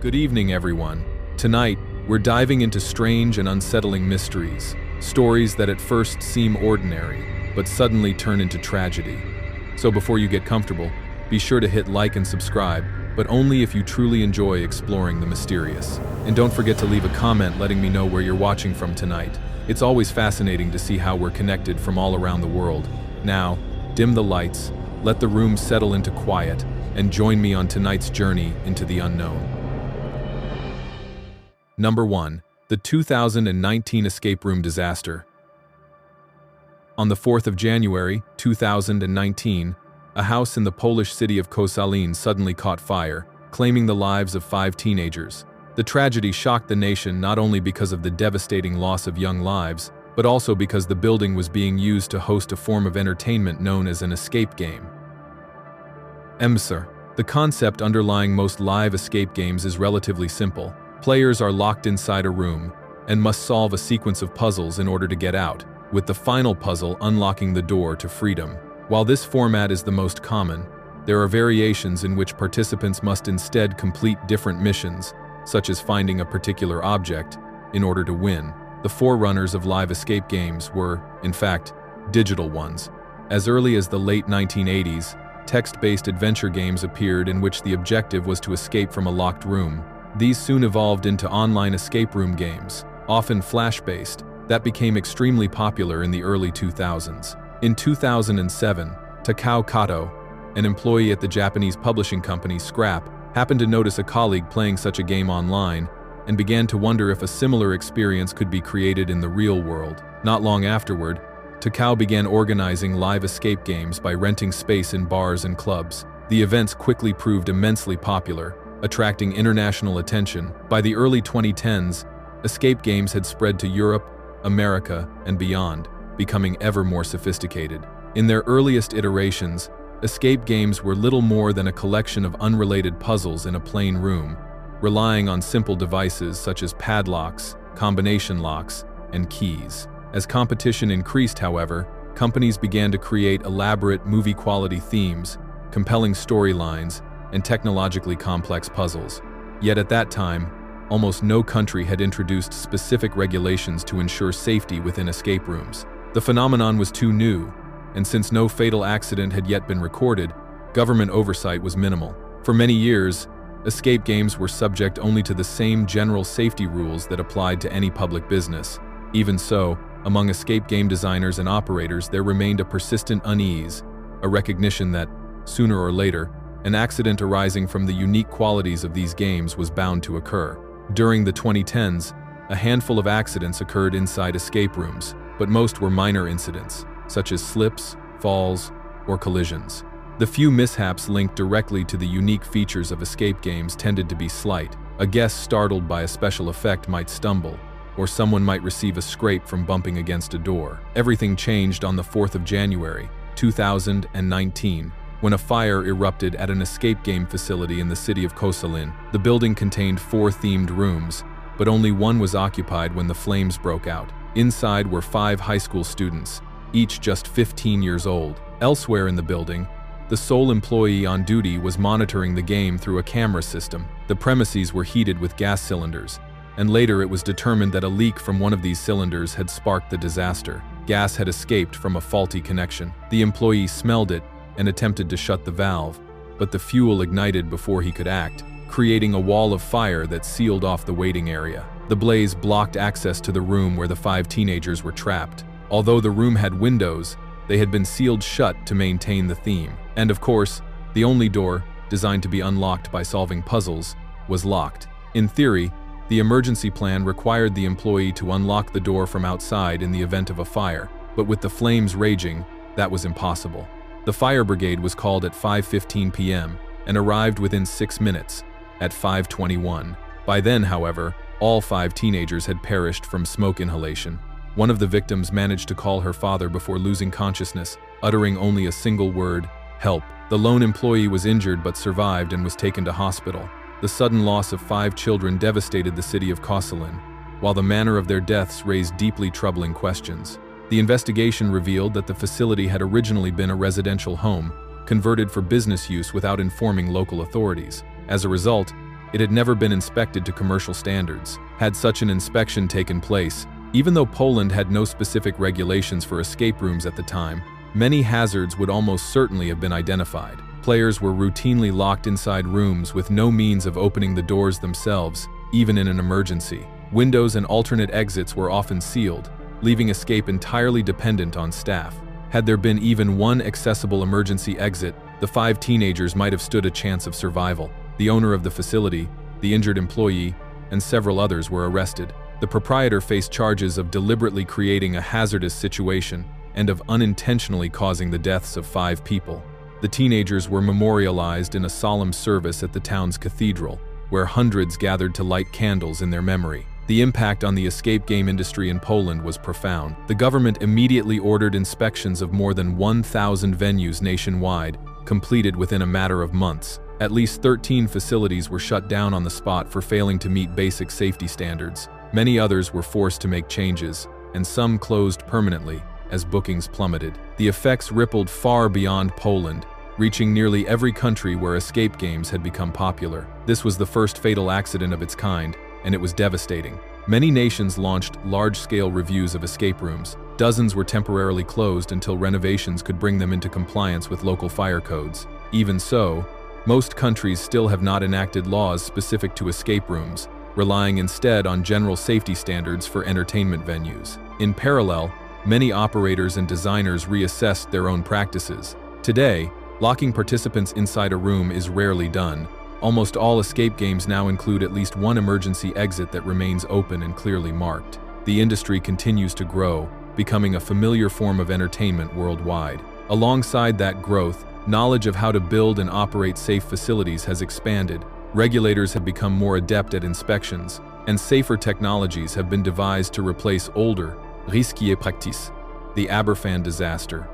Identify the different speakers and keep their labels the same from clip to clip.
Speaker 1: Good evening, everyone. Tonight, we're diving into strange and unsettling mysteries, stories that at first seem ordinary, but suddenly turn into tragedy. So before you get comfortable, be sure to hit like and subscribe, but only if you truly enjoy exploring the mysterious. And don't forget to leave a comment letting me know where you're watching from tonight. It's always fascinating to see how we're connected from all around the world. Now, dim the lights, let the room settle into quiet, and join me on tonight's journey into the unknown. Number 1. The 2019 escape room disaster. On the 4th of January, 2019, a house in the Polish city of Koszalin suddenly caught fire, claiming the lives of 5 teenagers. The tragedy shocked the nation not only because of the devastating loss of young lives, but also because the building was being used to host a form of entertainment known as an escape game. The concept underlying most live escape games is relatively simple. Players are locked inside a room and must solve a sequence of puzzles in order to get out, with the final puzzle unlocking the door to freedom. While this format is the most common, there are variations in which participants must instead complete different missions, such as finding a particular object, in order to win. The forerunners of live escape games were, in fact, digital ones. As early as the late 1980s, text-based adventure games appeared in which the objective was to escape from a locked room. These soon evolved into online escape room games, often flash-based, that became extremely popular in the early 2000s. In 2007, Takao Kato, an employee at the Japanese publishing company Scrap, happened to notice a colleague playing such a game online and began to wonder if a similar experience could be created in the real world. Not long afterward, Takao began organizing live escape games by renting space in bars and clubs. The events quickly proved immensely popular, attracting international attention. By the early 2010s, escape games had spread to Europe, America, and beyond, becoming ever more sophisticated. In their earliest iterations, escape games were little more than a collection of unrelated puzzles in a plain room, relying on simple devices such as padlocks, combination locks, and keys. As competition increased, however, companies began to create elaborate movie-quality themes, compelling storylines, and technologically complex puzzles. Yet at that time, almost no country had introduced specific regulations to ensure safety within escape rooms. The phenomenon was too new, and since no fatal accident had yet been recorded, government oversight was minimal. For many years, escape games were subject only to the same general safety rules that applied to any public business. Even so, among escape game designers and operators, there remained a persistent unease, a recognition that, sooner or later, an accident arising from the unique qualities of these games was bound to occur. During the 2010s, a handful of accidents occurred inside escape rooms, but most were minor incidents, such as slips, falls, or collisions. The few mishaps linked directly to the unique features of escape games tended to be slight. A guest startled by a special effect might stumble, or someone might receive a scrape from bumping against a door. Everything changed on the 4th of January, 2019, when a fire erupted at an escape game facility in the city of Koszalin. The building contained 4 themed rooms, but only one was occupied when the flames broke out. Inside were 5 high school students, each just 15 years old. Elsewhere in the building, the sole employee on duty was monitoring the game through a camera system. The premises were heated with gas cylinders, and later it was determined that a leak from one of these cylinders had sparked the disaster. Gas had escaped from a faulty connection. The employee smelled it and attempted to shut the valve, but the fuel ignited before he could act, creating a wall of fire that sealed off the waiting area. The blaze blocked access to the room where the 5 teenagers were trapped. Although the room had windows, they had been sealed shut to maintain the theme. And of course, the only door, designed to be unlocked by solving puzzles, was locked. In theory, the emergency plan required the employee to unlock the door from outside in the event of a fire, but with the flames raging, that was impossible. The fire brigade was called at 5:15 p.m. and arrived within 6 minutes, at 5:21. By then, however, all 5 teenagers had perished from smoke inhalation. One of the victims managed to call her father before losing consciousness, uttering only a single word, "Help." The lone employee was injured but survived and was taken to hospital. The sudden loss of 5 children devastated the city of Koszalin, while the manner of their deaths raised deeply troubling questions. The investigation revealed that the facility had originally been a residential home, converted for business use without informing local authorities. As a result, It had never been inspected to commercial standards. Had such an inspection taken place, even though Poland had no specific regulations for escape rooms at the time, many hazards would almost certainly have been identified. Players were routinely locked inside rooms with no means of opening the doors themselves, even in an emergency. Windows and alternate exits were often sealed, leaving escape entirely dependent on staff. Had there been even one accessible emergency exit, the 5 teenagers might have stood a chance of survival. The owner of the facility, the injured employee, and several others were arrested. The proprietor faced charges of deliberately creating a hazardous situation and of unintentionally causing the deaths of 5 people. The teenagers were memorialized in a solemn service at the town's cathedral, where hundreds gathered to light candles in their memory. The impact on the escape game industry in Poland was profound. The government immediately ordered inspections of more than 1,000 venues nationwide, completed within a matter of months. At least 13 facilities were shut down on the spot for failing to meet basic safety standards. Many others were forced to make changes, and some closed permanently as bookings plummeted. The effects rippled far beyond Poland, reaching nearly every country where escape games had become popular. This was the first fatal accident of its kind, and it was devastating. Many nations launched large-scale reviews of escape rooms. Dozens were temporarily closed until renovations could bring them into compliance with local fire codes. Even so, most countries still have not enacted laws specific to escape rooms, relying instead on general safety standards for entertainment venues. In parallel, many operators and designers reassessed their own practices. Today, locking participants inside a room is rarely done. Almost all escape games now include at least one emergency exit that remains open and clearly marked. The industry continues to grow, becoming a familiar form of entertainment worldwide. Alongside that growth, knowledge of how to build and operate safe facilities has expanded. Regulators have become more adept at inspections, and safer technologies have been devised to replace older, risquées practices. The Aberfan disaster.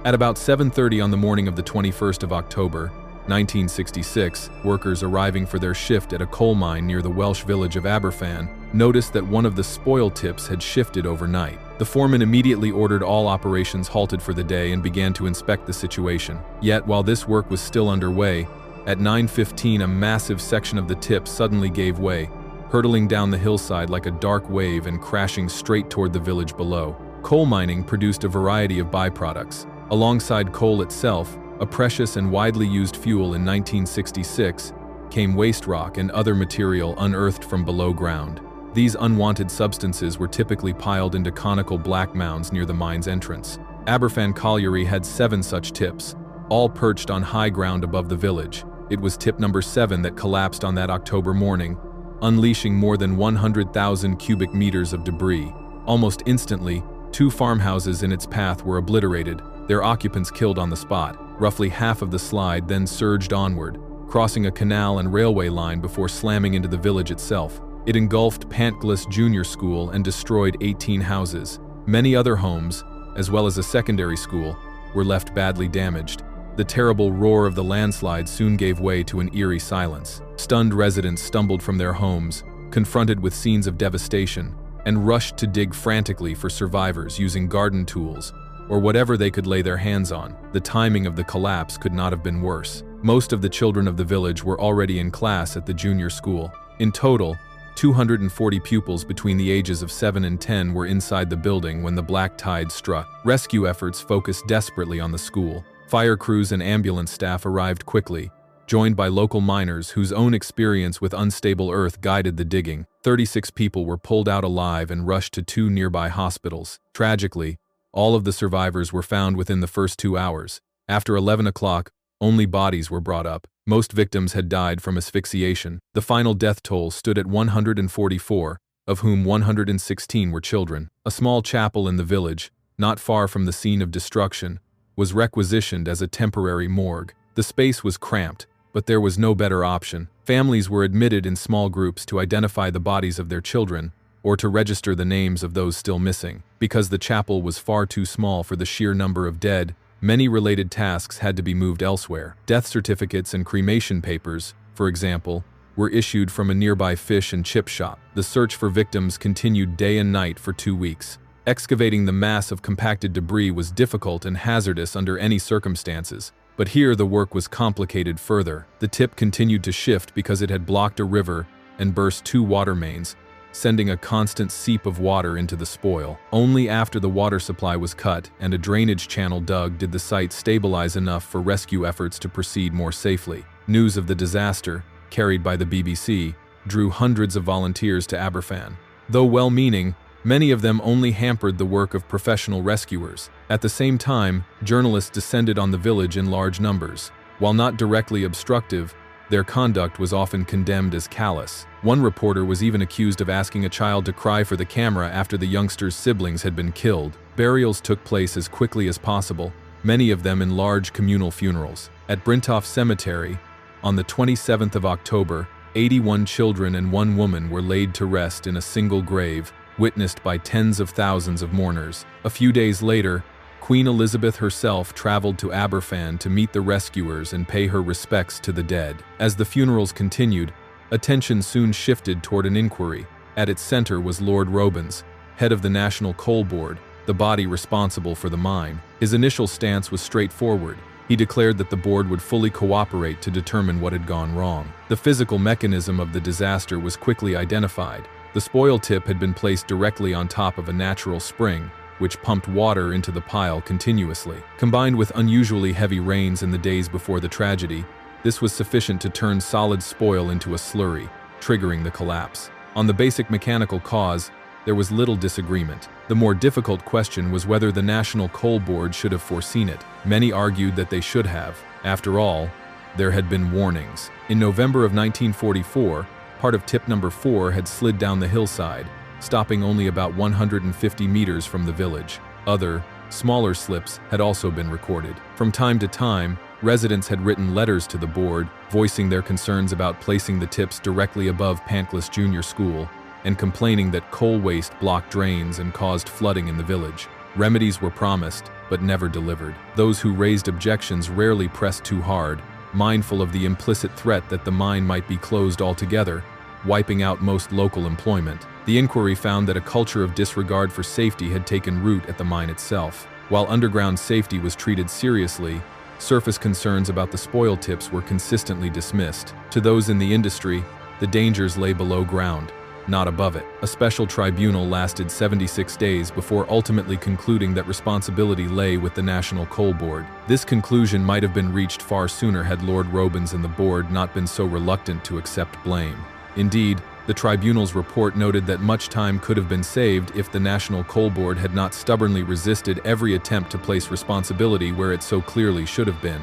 Speaker 1: At about 7:30 on the morning of the 21st of October, 1966, workers arriving for their shift at a coal mine near the Welsh village of Aberfan noticed that one of the spoil tips had shifted overnight. The foreman immediately ordered all operations halted for the day and began to inspect the situation. Yet, while this work was still underway, at 9:15 a massive section of the tip suddenly gave way, hurtling down the hillside like a dark wave and crashing straight toward the village below. Coal mining produced a variety of byproducts. Alongside coal itself, a precious and widely used fuel in 1966, came waste rock and other material unearthed from below ground. These unwanted substances were typically piled into conical black mounds near the mine's entrance. Aberfan Colliery had 7 such tips, all perched on high ground above the village. It was tip number 7 that collapsed on that October morning, unleashing more than 100,000 cubic meters of debris. Almost instantly, 2 farmhouses in its path were obliterated, their occupants killed on the spot. Roughly half of the slide then surged onward, crossing a canal and railway line before slamming into the village itself. It engulfed Pantglis Junior School and destroyed 18 houses. Many other homes, as well as a secondary school, were left badly damaged. The terrible roar of the landslide soon gave way to an eerie silence. Stunned residents stumbled from their homes, confronted with scenes of devastation, and rushed to dig frantically for survivors using garden tools or whatever they could lay their hands on. The timing of the collapse could not have been worse. Most of the children of the village were already in class at the junior school. In total, 240 pupils between the ages of 7 and 10 were inside the building when the black tide struck. Rescue efforts focused desperately on the school. Fire crews and ambulance staff arrived quickly, joined by local miners whose own experience with unstable earth guided the digging. 36 people were pulled out alive and rushed to 2 nearby hospitals. Tragically, all of the survivors were found within the first 2 hours. After 11 o'clock, only bodies were brought up. Most victims had died from asphyxiation. The final death toll stood at 144, of whom 116 were children. A small chapel in the village, not far from the scene of destruction, was requisitioned as a temporary morgue. The space was cramped, but there was no better option. Families were admitted in small groups to identify the bodies of their children, or to register the names of those still missing. Because the chapel was far too small for the sheer number of dead, many related tasks had to be moved elsewhere. Death certificates and cremation papers, for example, were issued from a nearby fish and chip shop. The search for victims continued day and night for 2 weeks. Excavating the mass of compacted debris was difficult and hazardous under any circumstances, But here the work was complicated further. The tip continued to shift because it had blocked a river and burst 2 water mains, sending a constant seep of water into the spoil. Only after the water supply was cut and a drainage channel dug did the site stabilize enough for rescue efforts to proceed more safely. News of the disaster, carried by the BBC, drew hundreds of volunteers to Aberfan. Though well-meaning, many of them only hampered the work of professional rescuers. At the same time, journalists descended on the village in large numbers. While not directly obstructive, their conduct was often condemned as callous. One reporter was even accused of asking a child to cry for the camera after the youngster's siblings had been killed. Burials took place as quickly as possible, many of them in large communal funerals. At Brintoff Cemetery, on the 27th of October, 81 children and 1 woman were laid to rest in a single grave, witnessed by tens of thousands of mourners. A few days later, Queen Elizabeth herself traveled to Aberfan to meet the rescuers and pay her respects to the dead. As the funerals continued, attention soon shifted toward an inquiry. At its center was Lord Robins, head of the National Coal Board, the body responsible for the mine. His initial stance was straightforward. He declared that the board would fully cooperate to determine what had gone wrong. The physical mechanism of the disaster was quickly identified. The spoil tip had been placed directly on top of a natural spring, which pumped water into the pile continuously. Combined with unusually heavy rains in the days before the tragedy, this was sufficient to turn solid spoil into a slurry, triggering the collapse. On the basic mechanical cause, there was little disagreement. The more difficult question was whether the National Coal Board should have foreseen it. Many argued that they should have. After all, there had been warnings. In November of 1944, part of tip number 4 had slid down the hillside, stopping only about 150 meters from the village. Other, smaller slips had also been recorded. From time to time, residents had written letters to the board, voicing their concerns about placing the tips directly above Pantcliffe Junior School and complaining that coal waste blocked drains and caused flooding in the village. Remedies were promised, but never delivered. Those who raised objections rarely pressed too hard, mindful of the implicit threat that the mine might be closed altogether, wiping out most local employment. The inquiry found that a culture of disregard for safety had taken root at the mine itself. While underground safety was treated seriously, surface concerns about the spoil tips were consistently dismissed. To those in the industry, the dangers lay below ground, not above it. A special tribunal lasted 76 days before ultimately concluding that responsibility lay with the National Coal Board. This conclusion might have been reached far sooner had Lord Robins and the board not been so reluctant to accept blame. Indeed, the tribunal's report noted that much time could have been saved if the National Coal Board had not stubbornly resisted every attempt to place responsibility where it so clearly should have been.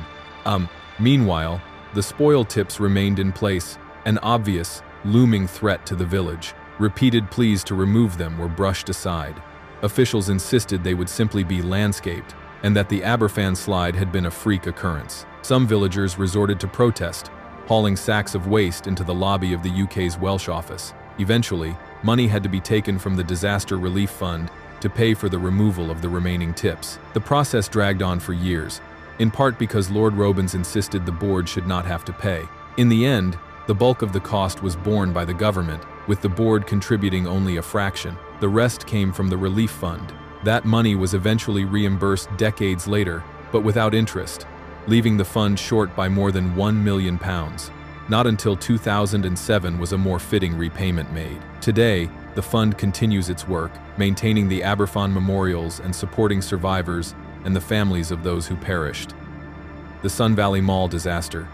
Speaker 1: Meanwhile, the spoil tips remained in place, an obvious, looming threat to the village. Repeated pleas to remove them were brushed aside. Officials insisted they would simply be landscaped, and that the Aberfan slide had been a freak occurrence. Some villagers resorted to protest, hauling sacks of waste into the lobby of the UK's Welsh office. Eventually, money had to be taken from the Disaster Relief Fund to pay for the removal of the remaining tips. The process dragged on for years, in part because Lord Robins insisted the board should not have to pay. In the end, the bulk of the cost was borne by the government, with the board contributing only a fraction. The rest came from the relief fund. That money was eventually reimbursed decades later, but without interest, leaving the fund short by more than £1 million. Not until 2007 was a more fitting repayment made. Today, the fund continues its work, maintaining the Aberfan memorials and supporting survivors and the families of those who perished. The Sunvalley Mall disaster.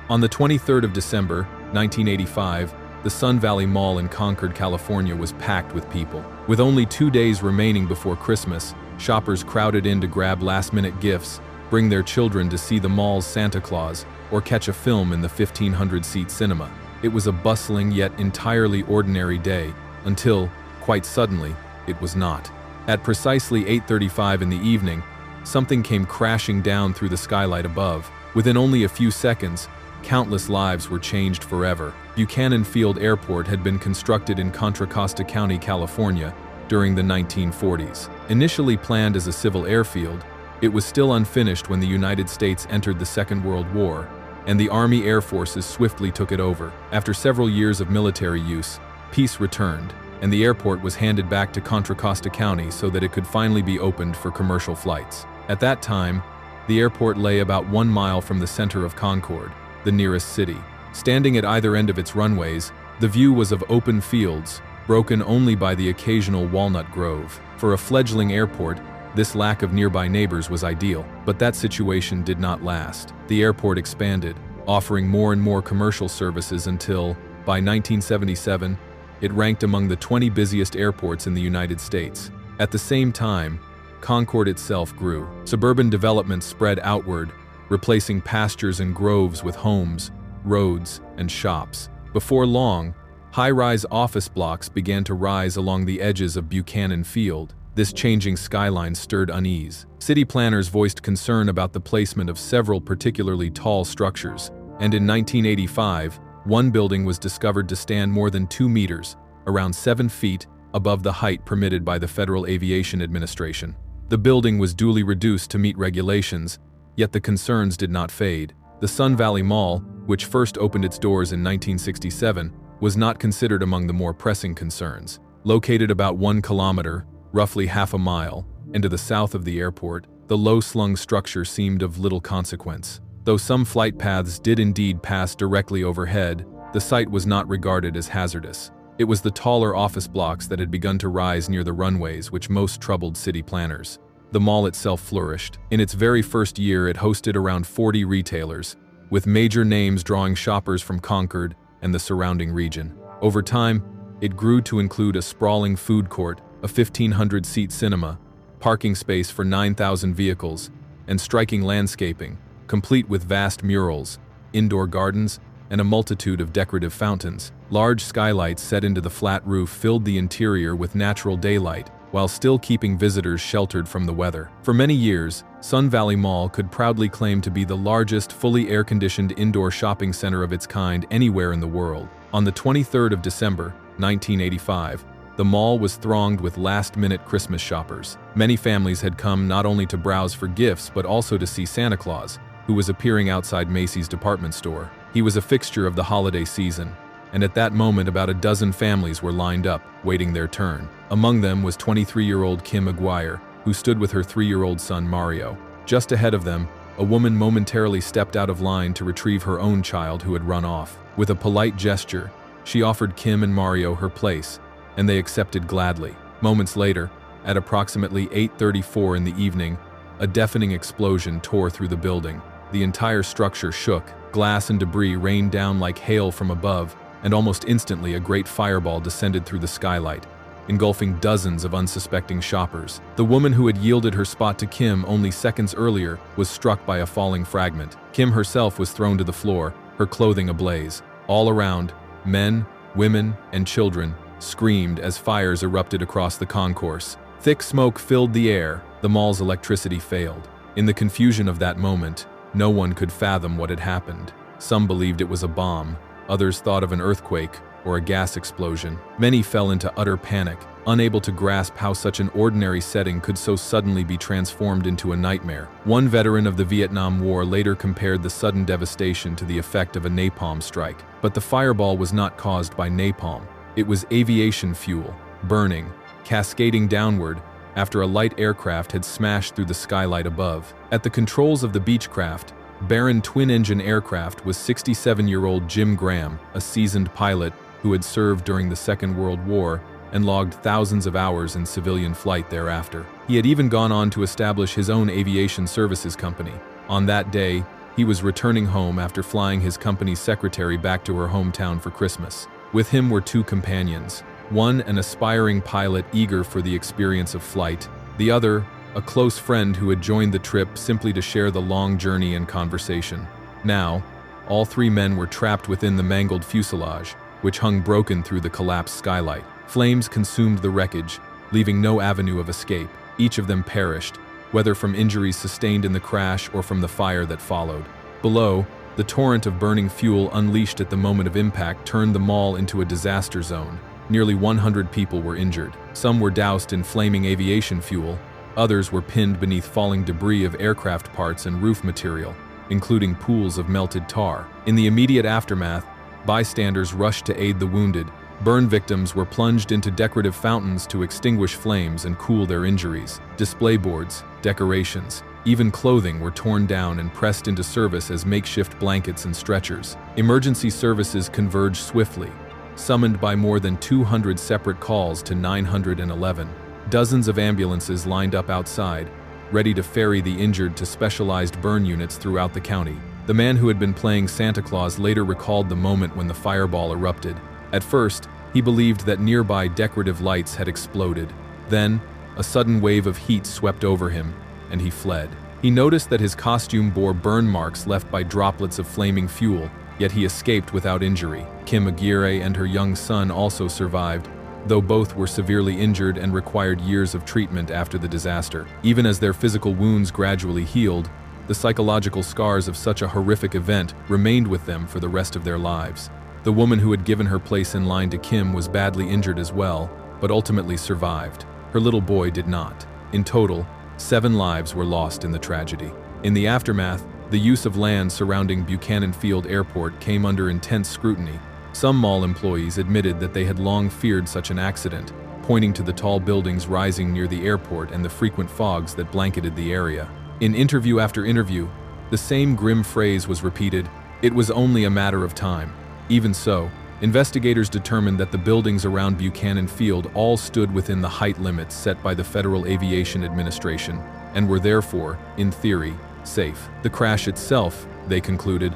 Speaker 1: On the 23rd of December, 1985, the Sunvalley Mall in Concord, California was packed with people. With only 2 days remaining before Christmas, shoppers crowded in to grab last-minute gifts, bring their children to see the mall's Santa Claus, or catch a film in the 1,500-seat cinema. It was a bustling yet entirely ordinary day, until, quite suddenly, it was not. At precisely 8:35 in the evening, something came crashing down through the skylight above. Within only a few seconds, countless lives were changed forever. Buchanan Field Airport had been constructed in Contra Costa County, California, during the 1940s. Initially planned as a civil airfield, it was still unfinished when the United States entered the Second World War, and the Army Air Forces swiftly took it over. After several years of military use, peace returned, and the airport was handed back to Contra Costa County so that it could finally be opened for commercial flights. At that time, The airport lay about 1 mile from the center of Concord, the nearest city. Standing at either end of its runways, the view was of open fields, broken only by the occasional walnut grove. For a fledgling airport, this lack of nearby neighbors was ideal, but that situation did not last. The airport expanded, offering more and more commercial services until, by 1977, it ranked among the 20 busiest airports in the United States. At the same time, Concord itself grew. Suburban development spread outward, replacing pastures and groves with homes, roads, and shops. Before long, high-rise office blocks began to rise along the edges of Buchanan Field. This changing skyline stirred unease. City planners voiced concern about the placement of several particularly tall structures, and in 1985, one building was discovered to stand more than 2 meters, around 7 feet, above the height permitted by the Federal Aviation Administration. The building was duly reduced to meet regulations, yet the concerns did not fade. The Sunvalley Mall, which first opened its doors in 1967, was not considered among the more pressing concerns. Located about 1 kilometer, roughly half a mile, into the south of the airport, the low-slung structure seemed of little consequence. Though some flight paths did indeed pass directly overhead, the site was not regarded as hazardous. It was the taller office blocks that had begun to rise near the runways which most troubled city planners. The mall itself flourished. In its very first year, it hosted around 40 retailers, with major names drawing shoppers from Concord and the surrounding region. Over time, it grew to include a sprawling food court, a 1,500-seat cinema, parking space for 9,000 vehicles, and striking landscaping, complete with vast murals, indoor gardens, and a multitude of decorative fountains. Large skylights set into the flat roof filled the interior with natural daylight, while still keeping visitors sheltered from the weather. For many years, Sunvalley Mall could proudly claim to be the largest fully air-conditioned indoor shopping center of its kind anywhere in the world. On the 23rd of December, 1985, the mall was thronged with last-minute Christmas shoppers. Many families had come not only to browse for gifts but also to see Santa Claus, who was appearing outside Macy's department store. He was a fixture of the holiday season, and at that moment about a dozen families were lined up, waiting their turn. Among them was 23-year-old Kim Aguirre, who stood with her 3-year-old son Mario. Just ahead of them, a woman momentarily stepped out of line to retrieve her own child who had run off. With a polite gesture, she offered Kim and Mario her place, and they accepted gladly. Moments later, at approximately 8:34 in the evening, a deafening explosion tore through the building. The entire structure shook, glass and debris rained down like hail from above, and almost instantly a great fireball descended through the skylight, engulfing dozens of unsuspecting shoppers. The woman who had yielded her spot to Kim only seconds earlier was struck by a falling fragment. Kim herself was thrown to the floor, her clothing ablaze. All around, men, women, and children screamed as fires erupted across the concourse. Thick smoke filled the air. The mall's electricity failed. In the confusion of that moment, no one could fathom what had happened. Some believed it was a bomb, others thought of an earthquake or a gas explosion. Many fell into utter panic, unable to grasp how such an ordinary setting could so suddenly be transformed into a nightmare. One veteran of the Vietnam War later compared the sudden devastation to the effect of a napalm strike. But the fireball was not caused by napalm. It was aviation fuel, burning, cascading downward after a light aircraft had smashed through the skylight above. At the controls of the Beechcraft, Baron twin-engine aircraft was 67-year-old Jim Graham, a seasoned pilot who had served during the Second World War and logged thousands of hours in civilian flight thereafter. He had even gone on to establish his own aviation services company. On that day, he was returning home after flying his company's secretary back to her hometown for Christmas. With him were 2 companions, one an aspiring pilot eager for the experience of flight, the other a close friend who had joined the trip simply to share the long journey and conversation. Now, all 3 men were trapped within the mangled fuselage, which hung broken through the collapsed skylight. Flames consumed the wreckage, leaving no avenue of escape. Each of them perished, whether from injuries sustained in the crash or from the fire that followed. Below, the torrent of burning fuel unleashed at the moment of impact turned the mall into a disaster zone. Nearly 100 people were injured. Some were doused in flaming aviation fuel. Others were pinned beneath falling debris of aircraft parts and roof material, including pools of melted tar. In the immediate aftermath, bystanders rushed to aid the wounded. Burn victims were plunged into decorative fountains to extinguish flames and cool their injuries. Display boards, decorations, Even clothing were torn down and pressed into service as makeshift blankets and stretchers. Emergency services converged swiftly, summoned by more than 200 separate calls to 911. Dozens of ambulances lined up outside, ready to ferry the injured to specialized burn units throughout the county. The man who had been playing Santa Claus later recalled the moment when the fireball erupted. At first, he believed that nearby decorative lights had exploded. Then, a sudden wave of heat swept over him, and he fled. He noticed that his costume bore burn marks left by droplets of flaming fuel, yet he escaped without injury. Kim Aguirre and her young son also survived, though both were severely injured and required years of treatment after the disaster. Even as their physical wounds gradually healed, the psychological scars of such a horrific event remained with them for the rest of their lives. The woman who had given her place in line to Kim was badly injured as well, but ultimately survived. Her little boy did not. In total, 7 lives were lost in the tragedy. In the aftermath, the use of land surrounding Buchanan Field Airport came under intense scrutiny. Some mall employees admitted that they had long feared such an accident, pointing to the tall buildings rising near the airport and the frequent fogs that blanketed the area. In interview after interview, the same grim phrase was repeated: "It was only a matter of time." Even so, investigators determined that the buildings around Buchanan Field all stood within the height limits set by the Federal Aviation Administration and were therefore, in theory, safe. The crash itself, they concluded,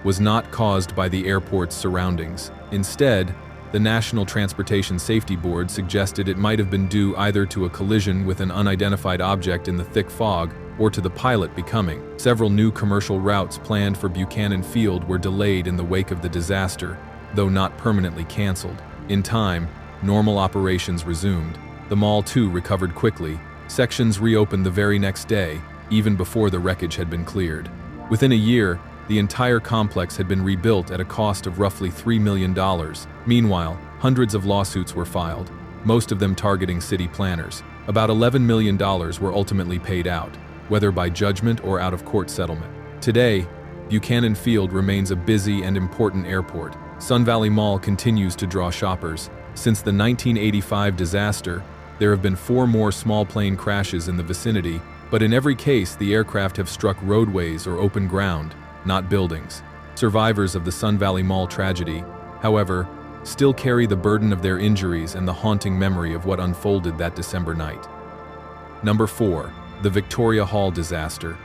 Speaker 1: was not caused by the airport's surroundings. Instead, the National Transportation Safety Board suggested it might have been due either to a collision with an unidentified object in the thick fog or to the pilot becoming. Several new commercial routes planned for Buchanan Field were delayed in the wake of the disaster, though not permanently canceled. In time, normal operations resumed. The mall too recovered quickly. Sections reopened the very next day, even before the wreckage had been cleared. Within a year, the entire complex had been rebuilt at a cost of roughly $3 million. Meanwhile, hundreds of lawsuits were filed, most of them targeting city planners. About $11 million were ultimately paid out, whether by judgment or out-of-court settlement. Today, Buchanan Field remains a busy and important airport. Sunvalley Mall continues to draw shoppers. Since the 1985 disaster, there have been 4 more small plane crashes in the vicinity, but in every case the aircraft have struck roadways or open ground, not buildings. Survivors of the Sunvalley Mall tragedy, however, still carry the burden of their injuries and the haunting memory of what unfolded that December night. Number 4. The Victoria Hall disaster.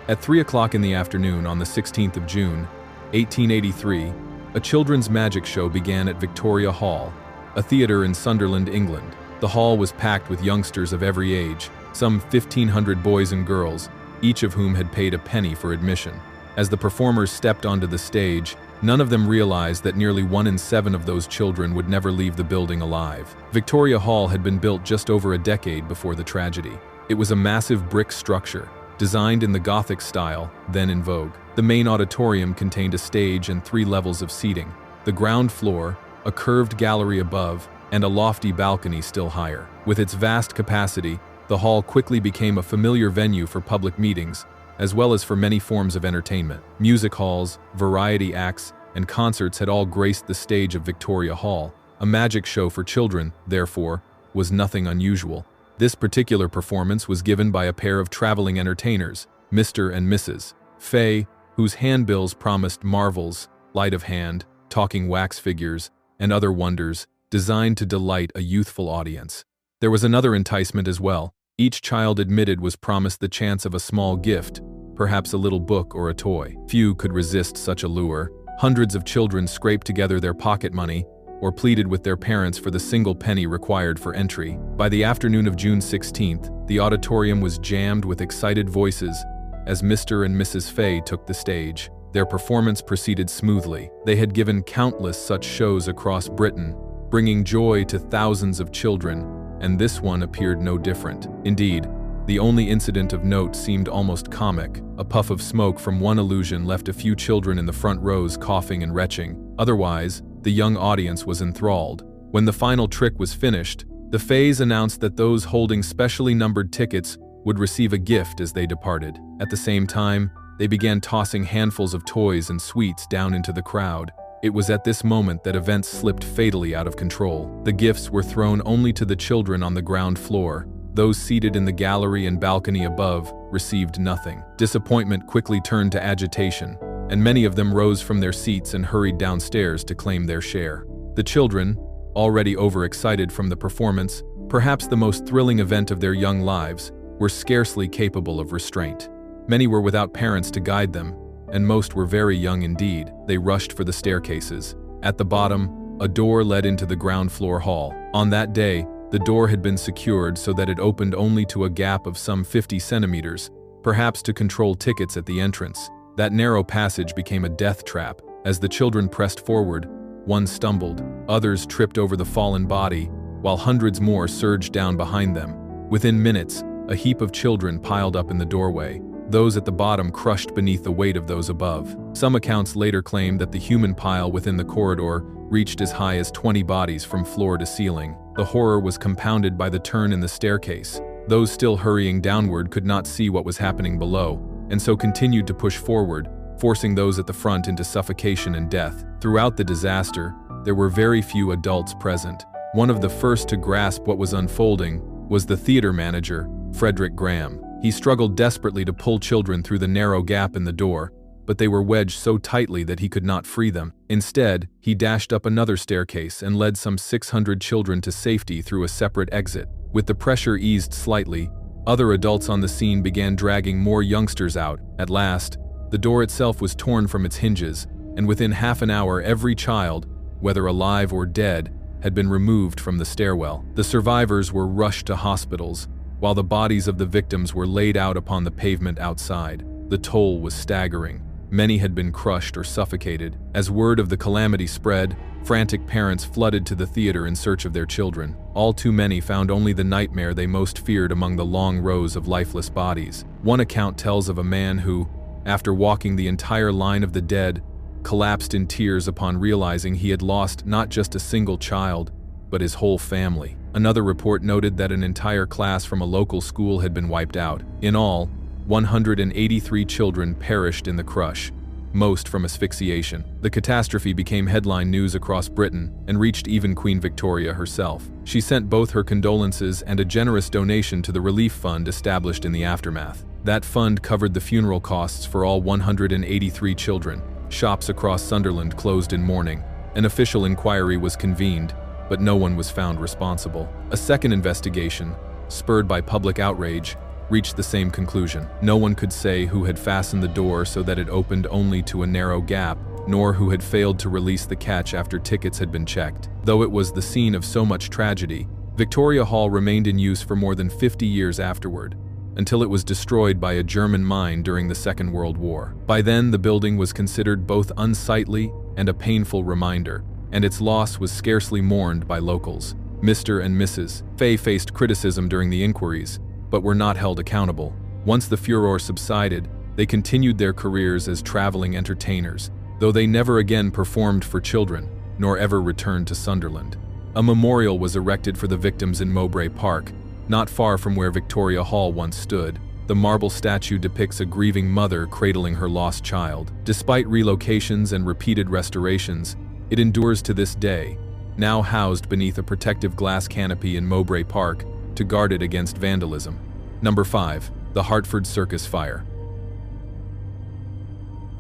Speaker 1: At 3 o'clock in the afternoon on the 16th of June, 1883, a children's magic show began at Victoria Hall, a theater in Sunderland, England. The hall was packed with youngsters of every age, some 1,500 boys and girls, each of whom had paid a penny for admission. As the performers stepped onto the stage, none of them realized that nearly 1 in 7 of those children would never leave the building alive. Victoria Hall had been built just over a decade before the tragedy. It was a massive brick structure, designed in the Gothic style, then in vogue. The main auditorium contained a stage and 3 levels of seating. The ground floor, a curved gallery above, and a lofty balcony still higher. With its vast capacity, the hall quickly became a familiar venue for public meetings, as well as for many forms of entertainment. Music halls, variety acts, and concerts had all graced the stage of Victoria Hall. A magic show for children, therefore, was nothing unusual. This particular performance was given by a pair of traveling entertainers, Mr. and Mrs. Fay, whose handbills promised marvels, sleight of hand, talking wax figures, and other wonders designed to delight a youthful audience. There was another enticement as well. Each child admitted was promised the chance of a small gift, perhaps a little book or a toy. Few could resist such a lure. Hundreds of children scraped together their pocket money or pleaded with their parents for the single penny required for entry. By the afternoon of June 16th, the auditorium was jammed with excited voices as Mr. and Mrs. Fay took the stage. Their performance proceeded smoothly. They had given countless such shows across Britain, bringing joy to thousands of children, and this one appeared no different. Indeed, the only incident of note seemed almost comic. A puff of smoke from one illusion left a few children in the front rows coughing and retching. Otherwise, the young audience was enthralled. When the final trick was finished, the Fays announced that those holding specially numbered tickets would receive a gift as they departed. At the same time, they began tossing handfuls of toys and sweets down into the crowd. It was at this moment that events slipped fatally out of control. The gifts were thrown only to the children on the ground floor, Those seated in the gallery and balcony above received nothing. Disappointment quickly turned to agitation, and many of them rose from their seats and hurried downstairs to claim their share. The children, already overexcited from the performance, perhaps the most thrilling event of their young lives, were scarcely capable of restraint. Many were without parents to guide them, and most were very young indeed. They rushed for the staircases. At the bottom, a door led into the ground floor hall. On that day, the door had been secured so that it opened only to a gap of some 50 centimeters, perhaps to control tickets at the entrance. That narrow passage became a death trap. As the children pressed forward, one stumbled, others tripped over the fallen body, while hundreds more surged down behind them. Within minutes, a heap of children piled up in the doorway, those at the bottom crushed beneath the weight of those above. Some accounts later claimed that the human pile within the corridor reached as high as 20 bodies from floor to ceiling. The horror was compounded by the turn in the staircase. Those still hurrying downward could not see what was happening below, and so continued to push forward, forcing those at the front into suffocation and death. Throughout the disaster, there were very few adults present. One of the first to grasp what was unfolding was the theater manager, Frederick Graham. He struggled desperately to pull children through the narrow gap in the door, but they were wedged so tightly that he could not free them. Instead, he dashed up another staircase and led some 600 children to safety through a separate exit. With the pressure eased slightly, other adults on the scene began dragging more youngsters out. At last, the door itself was torn from its hinges, and within half an hour every child, whether alive or dead, had been removed from the stairwell. The survivors were rushed to hospitals, while the bodies of the victims were laid out upon the pavement outside. The toll was staggering. Many had been crushed or suffocated. As word of the calamity spread, frantic parents flooded to the theater in search of their children. All too many found only the nightmare they most feared among the long rows of lifeless bodies. One account tells of a man who, after walking the entire line of the dead, collapsed in tears upon realizing he had lost not just a single child, but his whole family. Another report noted that an entire class from a local school had been wiped out. In all, 183 children perished in the crush, most from asphyxiation. The catastrophe became headline news across Britain and reached even Queen Victoria herself. She sent both her condolences and a generous donation to the relief fund established in the aftermath. That fund covered the funeral costs for all 183 children. Shops across Sunderland closed in mourning. An official inquiry was convened, but no one was found responsible. A second investigation, spurred by public outrage, reached the same conclusion. No one could say who had fastened the door so that it opened only to a narrow gap, nor who had failed to release the catch after tickets had been checked. Though it was the scene of so much tragedy, Victoria Hall remained in use for more than 50 years afterward, until it was destroyed by a German mine during the Second World War. By then, the building was considered both unsightly and a painful reminder, and its loss was scarcely mourned by locals. Mr. and Mrs. Fay faced criticism during the inquiries, but were not held accountable. Once the furor subsided, they continued their careers as traveling entertainers, though they never again performed for children, nor ever returned to Sunderland. A memorial was erected for the victims in Mowbray Park, not far from where Victoria Hall once stood. The marble statue depicts a grieving mother cradling her lost child. Despite relocations and repeated restorations, it endures to this day, now housed beneath a protective glass canopy in Mowbray Park to guard it against vandalism. Number 5. The Hartford Circus Fire.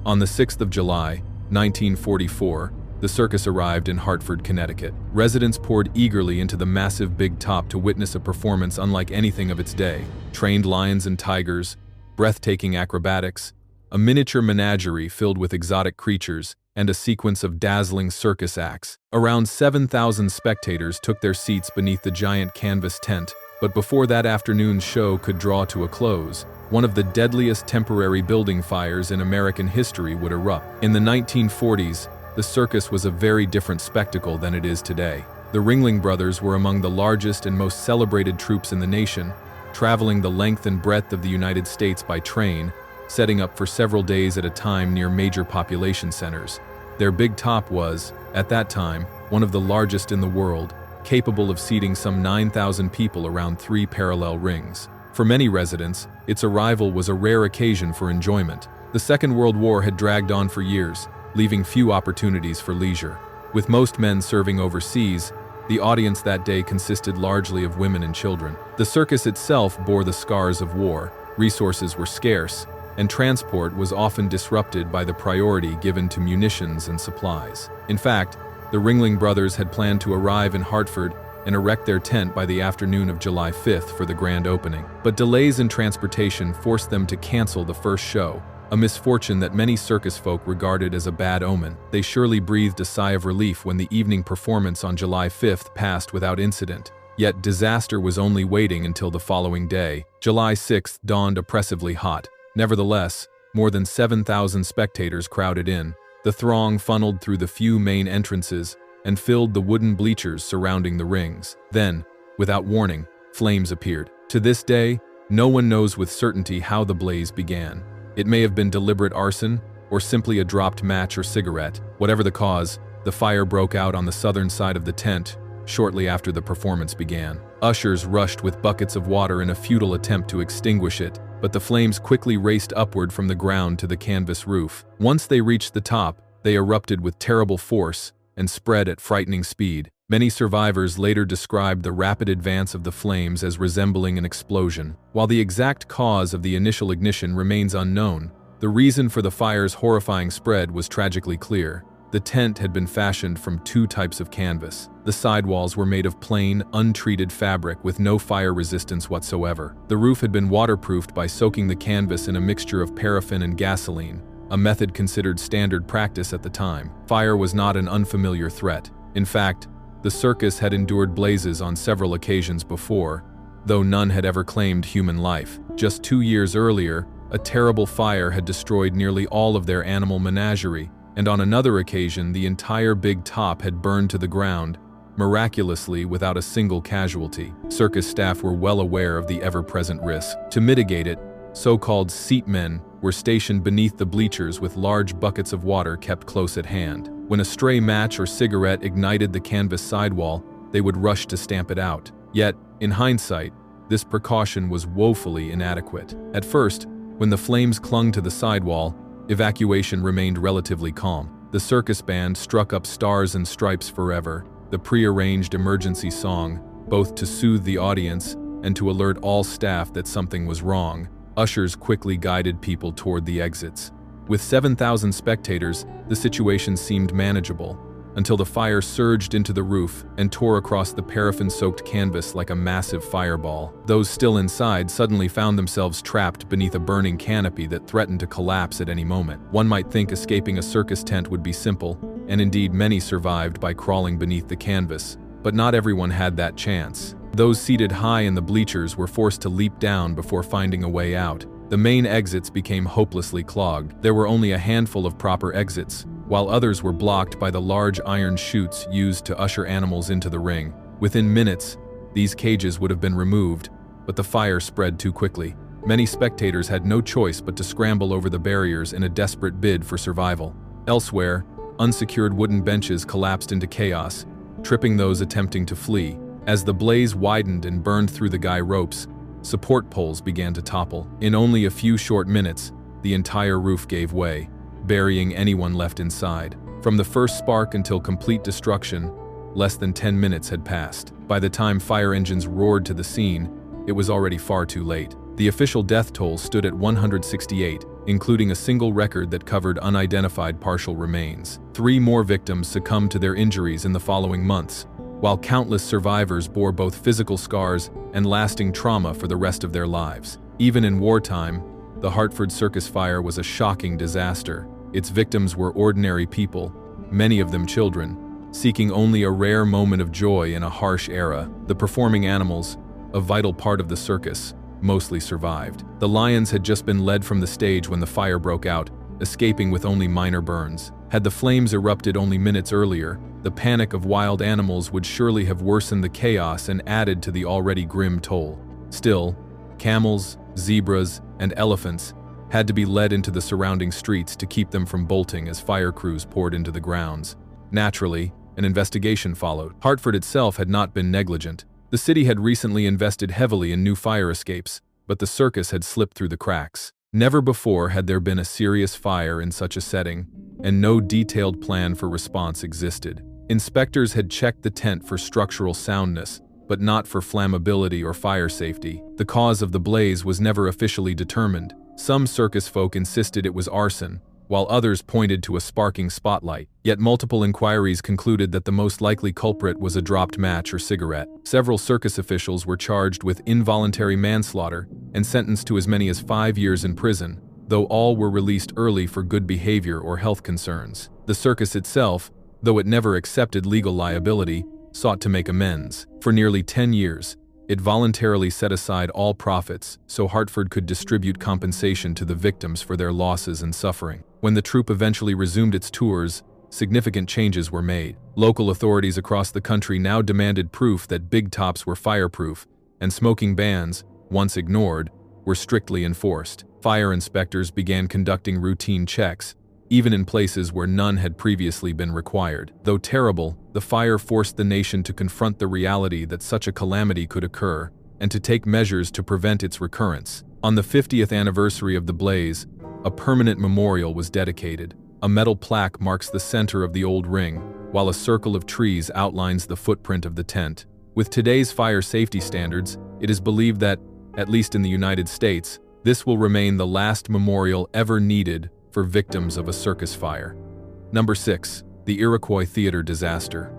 Speaker 1: On the 6th of July, 1944, the circus arrived in Hartford, Connecticut. Residents poured eagerly into the massive big top to witness a performance unlike anything of its day. Trained lions and tigers, breathtaking acrobatics, a miniature menagerie filled with exotic creatures, and a sequence of dazzling circus acts. Around 7,000 spectators took their seats beneath the giant canvas tent, but before that afternoon's show could draw to a close, one of the deadliest temporary building fires in American history would erupt. In the 1940s, the circus was a very different spectacle than it is today. The Ringling Brothers were among the largest and most celebrated troops in the nation, traveling the length and breadth of the United States by train, setting up for several days at a time near major population centers. Their big top was, at that time, one of the largest in the world, capable of seating some 9,000 people around 3 parallel rings. For many residents, its arrival was a rare occasion for enjoyment. The Second World War had dragged on for years, leaving few opportunities for leisure. With most men serving overseas, The audience that day consisted largely of women and children. The circus itself bore the scars of war. Resources were scarce, and transport was often disrupted by the priority given to munitions and supplies. In fact, the Ringling brothers had planned to arrive in Hartford and erect their tent by the afternoon of July 5th for the grand opening. But delays in transportation forced them to cancel the first show, a misfortune that many circus folk regarded as a bad omen. They surely breathed a sigh of relief when the evening performance on July 5th passed without incident. Yet disaster was only waiting until the following day. July 6th dawned oppressively hot. Nevertheless, more than 7,000 spectators crowded in. The throng funneled through the few main entrances and filled the wooden bleachers surrounding the rings. Then, without warning, flames appeared. To this day, no one knows with certainty how the blaze began. It may have been deliberate arson, or simply a dropped match or cigarette. Whatever the cause, the fire broke out on the southern side of the tent shortly after the performance began. Ushers rushed with buckets of water in a futile attempt to extinguish it, but the flames quickly raced upward from the ground to the canvas roof. Once they reached the top, they erupted with terrible force and spread at frightening speed. Many survivors later described the rapid advance of the flames as resembling an explosion. While the exact cause of the initial ignition remains unknown, the reason for the fire's horrifying spread was tragically clear. The tent had been fashioned from two types of canvas. The sidewalls were made of plain, untreated fabric with no fire resistance whatsoever. The roof had been waterproofed by soaking the canvas in a mixture of paraffin and gasoline, a method considered standard practice at the time. Fire was not an unfamiliar threat. In fact, the circus had endured blazes on several occasions before, though none had ever claimed human life. Just 2 years earlier, a terrible fire had destroyed nearly all of their animal menagerie, and on another occasion the entire big top had burned to the ground, miraculously without a single casualty. Circus staff were well aware of the ever-present risk. To mitigate it, so-called seat men were stationed beneath the bleachers with large buckets of water kept close at hand. When a stray match or cigarette ignited the canvas sidewall, they would rush to stamp it out. Yet, in hindsight, this precaution was woefully inadequate. At first, when the flames clung to the sidewall, evacuation remained relatively calm. The circus band struck up Stars and Stripes Forever, the pre-arranged emergency song, both to soothe the audience and to alert all staff that something was wrong. Ushers quickly guided people toward the exits. With 7,000 spectators, the situation seemed manageable, until the fire surged into the roof and tore across the paraffin-soaked canvas like a massive fireball. Those still inside suddenly found themselves trapped beneath a burning canopy that threatened to collapse at any moment. One might think escaping a circus tent would be simple, and indeed many survived by crawling beneath the canvas, but not everyone had that chance. Those seated high in the bleachers were forced to leap down before finding a way out. The main exits became hopelessly clogged. There were only a handful of proper exits, while others were blocked by the large iron chutes used to usher animals into the ring. Within minutes, these cages would have been removed, but the fire spread too quickly. Many spectators had no choice but to scramble over the barriers in a desperate bid for survival. Elsewhere, unsecured wooden benches collapsed into chaos, tripping those attempting to flee. As the blaze widened and burned through the guy ropes, support poles began to topple. In only a few short minutes, the entire roof gave way, burying anyone left inside. From the first spark until complete destruction, less than 10 minutes had passed. By the time fire engines roared to the scene, it was already far too late. The official death toll stood at 168, including a single record that covered unidentified partial remains. 3 more victims succumbed to their injuries in the following months, while countless survivors bore both physical scars and lasting trauma for the rest of their lives. Even in wartime, the Hartford circus fire was a shocking disaster. Its victims were ordinary people, many of them children, seeking only a rare moment of joy in a harsh era. The performing animals, a vital part of the circus, mostly survived. The lions had just been led from the stage when the fire broke out, escaping with only minor burns. Had the flames erupted only minutes earlier, the panic of wild animals would surely have worsened the chaos and added to the already grim toll. Still, camels, zebras, and elephants had to be led into the surrounding streets to keep them from bolting as fire crews poured into the grounds. Naturally, an investigation followed. Hartford itself had not been negligent. The city had recently invested heavily in new fire escapes, but the circus had slipped through the cracks. Never before had there been a serious fire in such a setting, and no detailed plan for response existed. Inspectors had checked the tent for structural soundness, but not for flammability or fire safety. The cause of the blaze was never officially determined. Some circus folk insisted it was arson, while others pointed to a sparking spotlight. Yet multiple inquiries concluded that the most likely culprit was a dropped match or cigarette. Several circus officials were charged with involuntary manslaughter and sentenced to as many as 5 years in prison, though all were released early for good behavior or health concerns. The circus itself, though it never accepted legal liability, sought to make amends. For nearly 10 years, it voluntarily set aside all profits so Hartford could distribute compensation to the victims for their losses and suffering. When the troupe eventually resumed its tours, significant changes were made. Local authorities across the country now demanded proof that big tops were fireproof, and smoking bans, once ignored, were strictly enforced. Fire inspectors began conducting routine checks, even in places where none had previously been required. Though terrible, the fire forced the nation to confront the reality that such a calamity could occur, and to take measures to prevent its recurrence. On the 50th anniversary of the blaze, a permanent memorial was dedicated. A metal plaque marks the center of the old ring, while a circle of trees outlines the footprint of the tent. With today's fire safety standards, it is believed that, at least in the United States, this will remain the last memorial ever needed for victims of a circus fire. Number 6. The Iroquois Theater Disaster.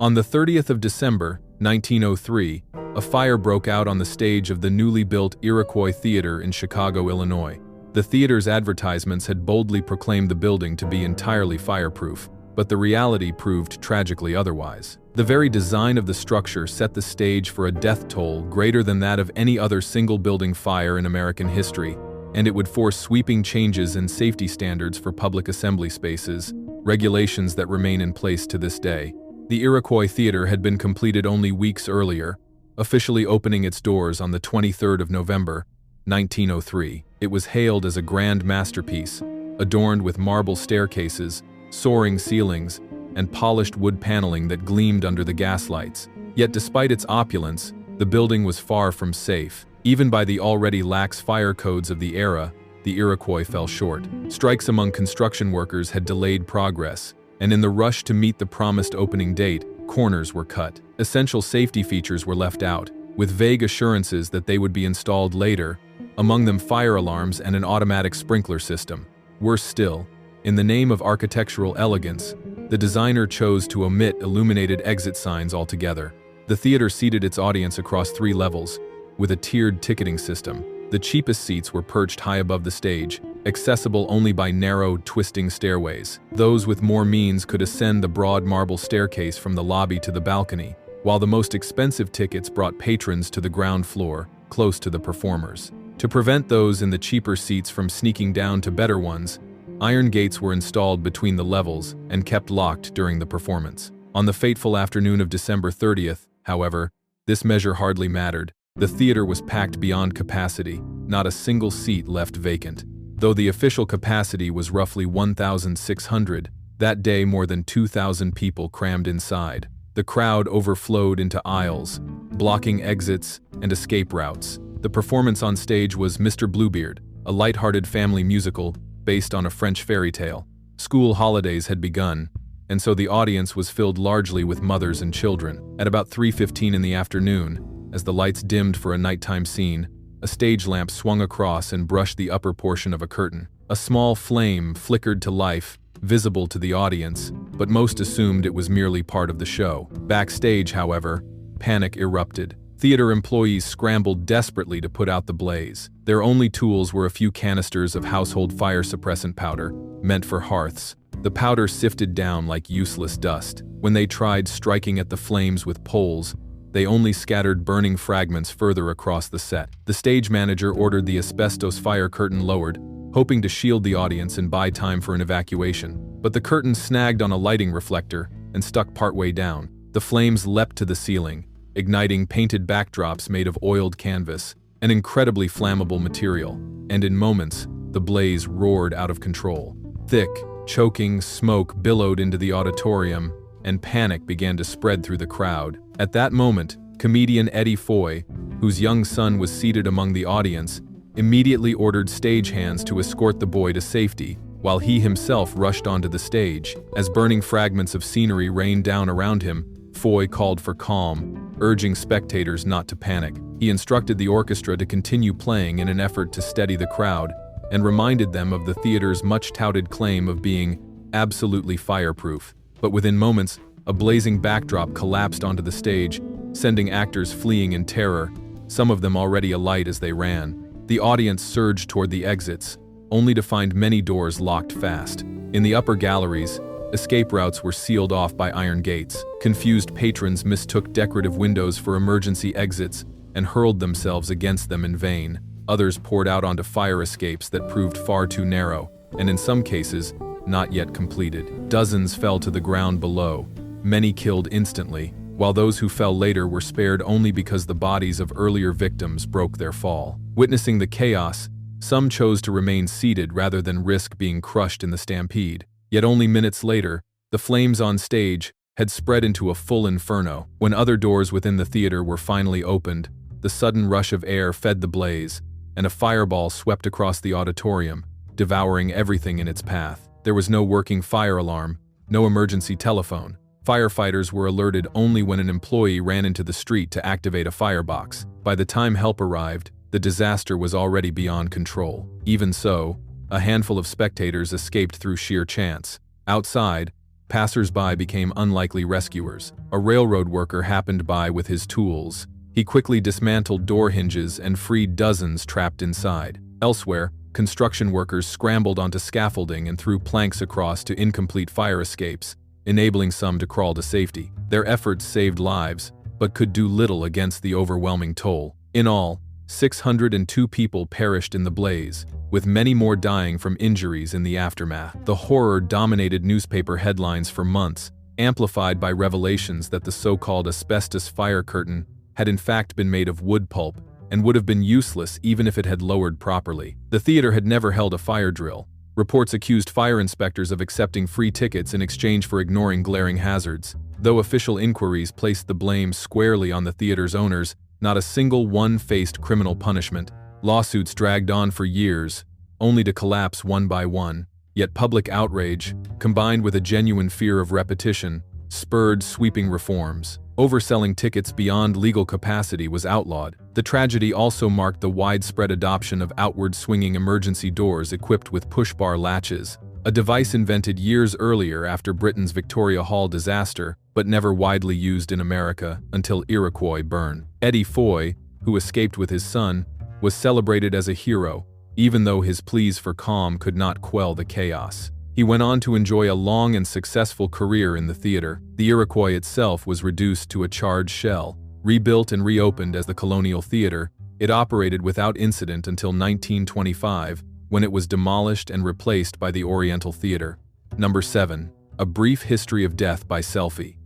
Speaker 1: On the 30th of December, 1903, a fire broke out on the stage of the newly built Iroquois Theater in Chicago, Illinois. The theater's advertisements had boldly proclaimed the building to be entirely fireproof, but the reality proved tragically otherwise. The very design of the structure set the stage for a death toll greater than that of any other single-building fire in American history, and it would force sweeping changes in safety standards for public assembly spaces, regulations that remain in place to this day. The Iroquois Theater had been completed only weeks earlier, officially opening its doors on the 23rd of November, 1903. It was hailed as a grand masterpiece, adorned with marble staircases, soaring ceilings, and polished wood paneling that gleamed under the gaslights. Yet despite its opulence, the building was far from safe. Even by the already lax fire codes of the era, the Iroquois fell short. Strikes among construction workers had delayed progress, and in the rush to meet the promised opening date, corners were cut. Essential safety features were left out, with vague assurances that they would be installed later, among them fire alarms and an automatic sprinkler system. Worse still, in the name of architectural elegance, the designer chose to omit illuminated exit signs altogether. The theater seated its audience across 3 levels, with a tiered ticketing system. The cheapest seats were perched high above the stage, accessible only by narrow, twisting stairways. Those with more means could ascend the broad marble staircase from the lobby to the balcony, while the most expensive tickets brought patrons to the ground floor, close to the performers. To prevent those in the cheaper seats from sneaking down to better ones, iron gates were installed between the levels and kept locked during the performance. On the fateful afternoon of December 30th, however, this measure hardly mattered. The theater was packed beyond capacity, not a single seat left vacant. Though the official capacity was roughly 1,600, that day more than 2,000 people crammed inside. The crowd overflowed into aisles, blocking exits and escape routes. The performance on stage was Mr. Bluebeard, a light-hearted family musical based on a French fairy tale. School holidays had begun, and so the audience was filled largely with mothers and children. At about 3:15 in the afternoon, as the lights dimmed for a nighttime scene, a stage lamp swung across and brushed the upper portion of a curtain. A small flame flickered to life, visible to the audience, but most assumed it was merely part of the show. Backstage, however, panic erupted. Theater employees scrambled desperately to put out the blaze. Their only tools were a few canisters of household fire suppressant powder, meant for hearths. The powder sifted down like useless dust. When they tried striking at the flames with poles, they only scattered burning fragments further across the set. The stage manager ordered the asbestos fire curtain lowered, hoping to shield the audience and buy time for an evacuation. But the curtain snagged on a lighting reflector and stuck partway down. The flames leapt to the ceiling, igniting painted backdrops made of oiled canvas, an incredibly flammable material, and in moments, the blaze roared out of control. Thick, choking smoke billowed into the auditorium, and panic began to spread through the crowd. At that moment, comedian Eddie Foy, whose young son was seated among the audience, immediately ordered stagehands to escort the boy to safety, while he himself rushed onto the stage. As burning fragments of scenery rained down around him, Foy called for calm, urging spectators not to panic. He instructed the orchestra to continue playing in an effort to steady the crowd, and reminded them of the theater's much-touted claim of being absolutely fireproof. But within moments, a blazing backdrop collapsed onto the stage, sending actors fleeing in terror, some of them already alight as they ran. The audience surged toward the exits, only to find many doors locked fast. In the upper galleries, escape routes were sealed off by iron gates. Confused patrons mistook decorative windows for emergency exits and hurled themselves against them in vain. Others poured out onto fire escapes that proved far too narrow, and in some cases, not yet completed. Dozens fell to the ground below, many killed instantly, while those who fell later were spared only because the bodies of earlier victims broke their fall. Witnessing the chaos, some chose to remain seated rather than risk being crushed in the stampede. Yet only minutes later, the flames on stage had spread into a full inferno. When other doors within the theater were finally opened, the sudden rush of air fed the blaze, and a fireball swept across the auditorium, devouring everything in its path. There was no working fire alarm, no emergency telephone. Firefighters were alerted only when an employee ran into the street to activate a firebox. By the time help arrived, the disaster was already beyond control. Even so, a handful of spectators escaped through sheer chance. Outside, passers-by became unlikely rescuers. A railroad worker happened by with his tools. He quickly dismantled door hinges and freed dozens trapped inside. Elsewhere, construction workers scrambled onto scaffolding and threw planks across to incomplete fire escapes, enabling some to crawl to safety. Their efforts saved lives, but could do little against the overwhelming toll. In all, 602 people perished in the blaze, with many more dying from injuries in the aftermath. The horror dominated newspaper headlines for months, amplified by revelations that the so-called asbestos fire curtain had in fact been made of wood pulp and would have been useless even if it had lowered properly. The theater had never held a fire drill. Reports accused fire inspectors of accepting free tickets in exchange for ignoring glaring hazards. Though official inquiries placed the blame squarely on the theater's owners, not a single one faced criminal punishment. Lawsuits dragged on for years, only to collapse one by one. Yet public outrage, combined with a genuine fear of repetition, spurred sweeping reforms. Overselling tickets beyond legal capacity was outlawed. The tragedy also marked the widespread adoption of outward-swinging emergency doors equipped with push-bar latches, a device invented years earlier after Britain's Victoria Hall disaster, but never widely used in America until Iroquois burn. Eddie Foy, who escaped with his son, was celebrated as a hero, even though his pleas for calm could not quell the chaos. He went on to enjoy a long and successful career in the theater. The Iroquois itself was reduced to a charred shell. Rebuilt and reopened as the Colonial Theater, it operated without incident until 1925, when it was demolished and replaced by the Oriental Theater. Number 7. A Brief History of Death by Selfie.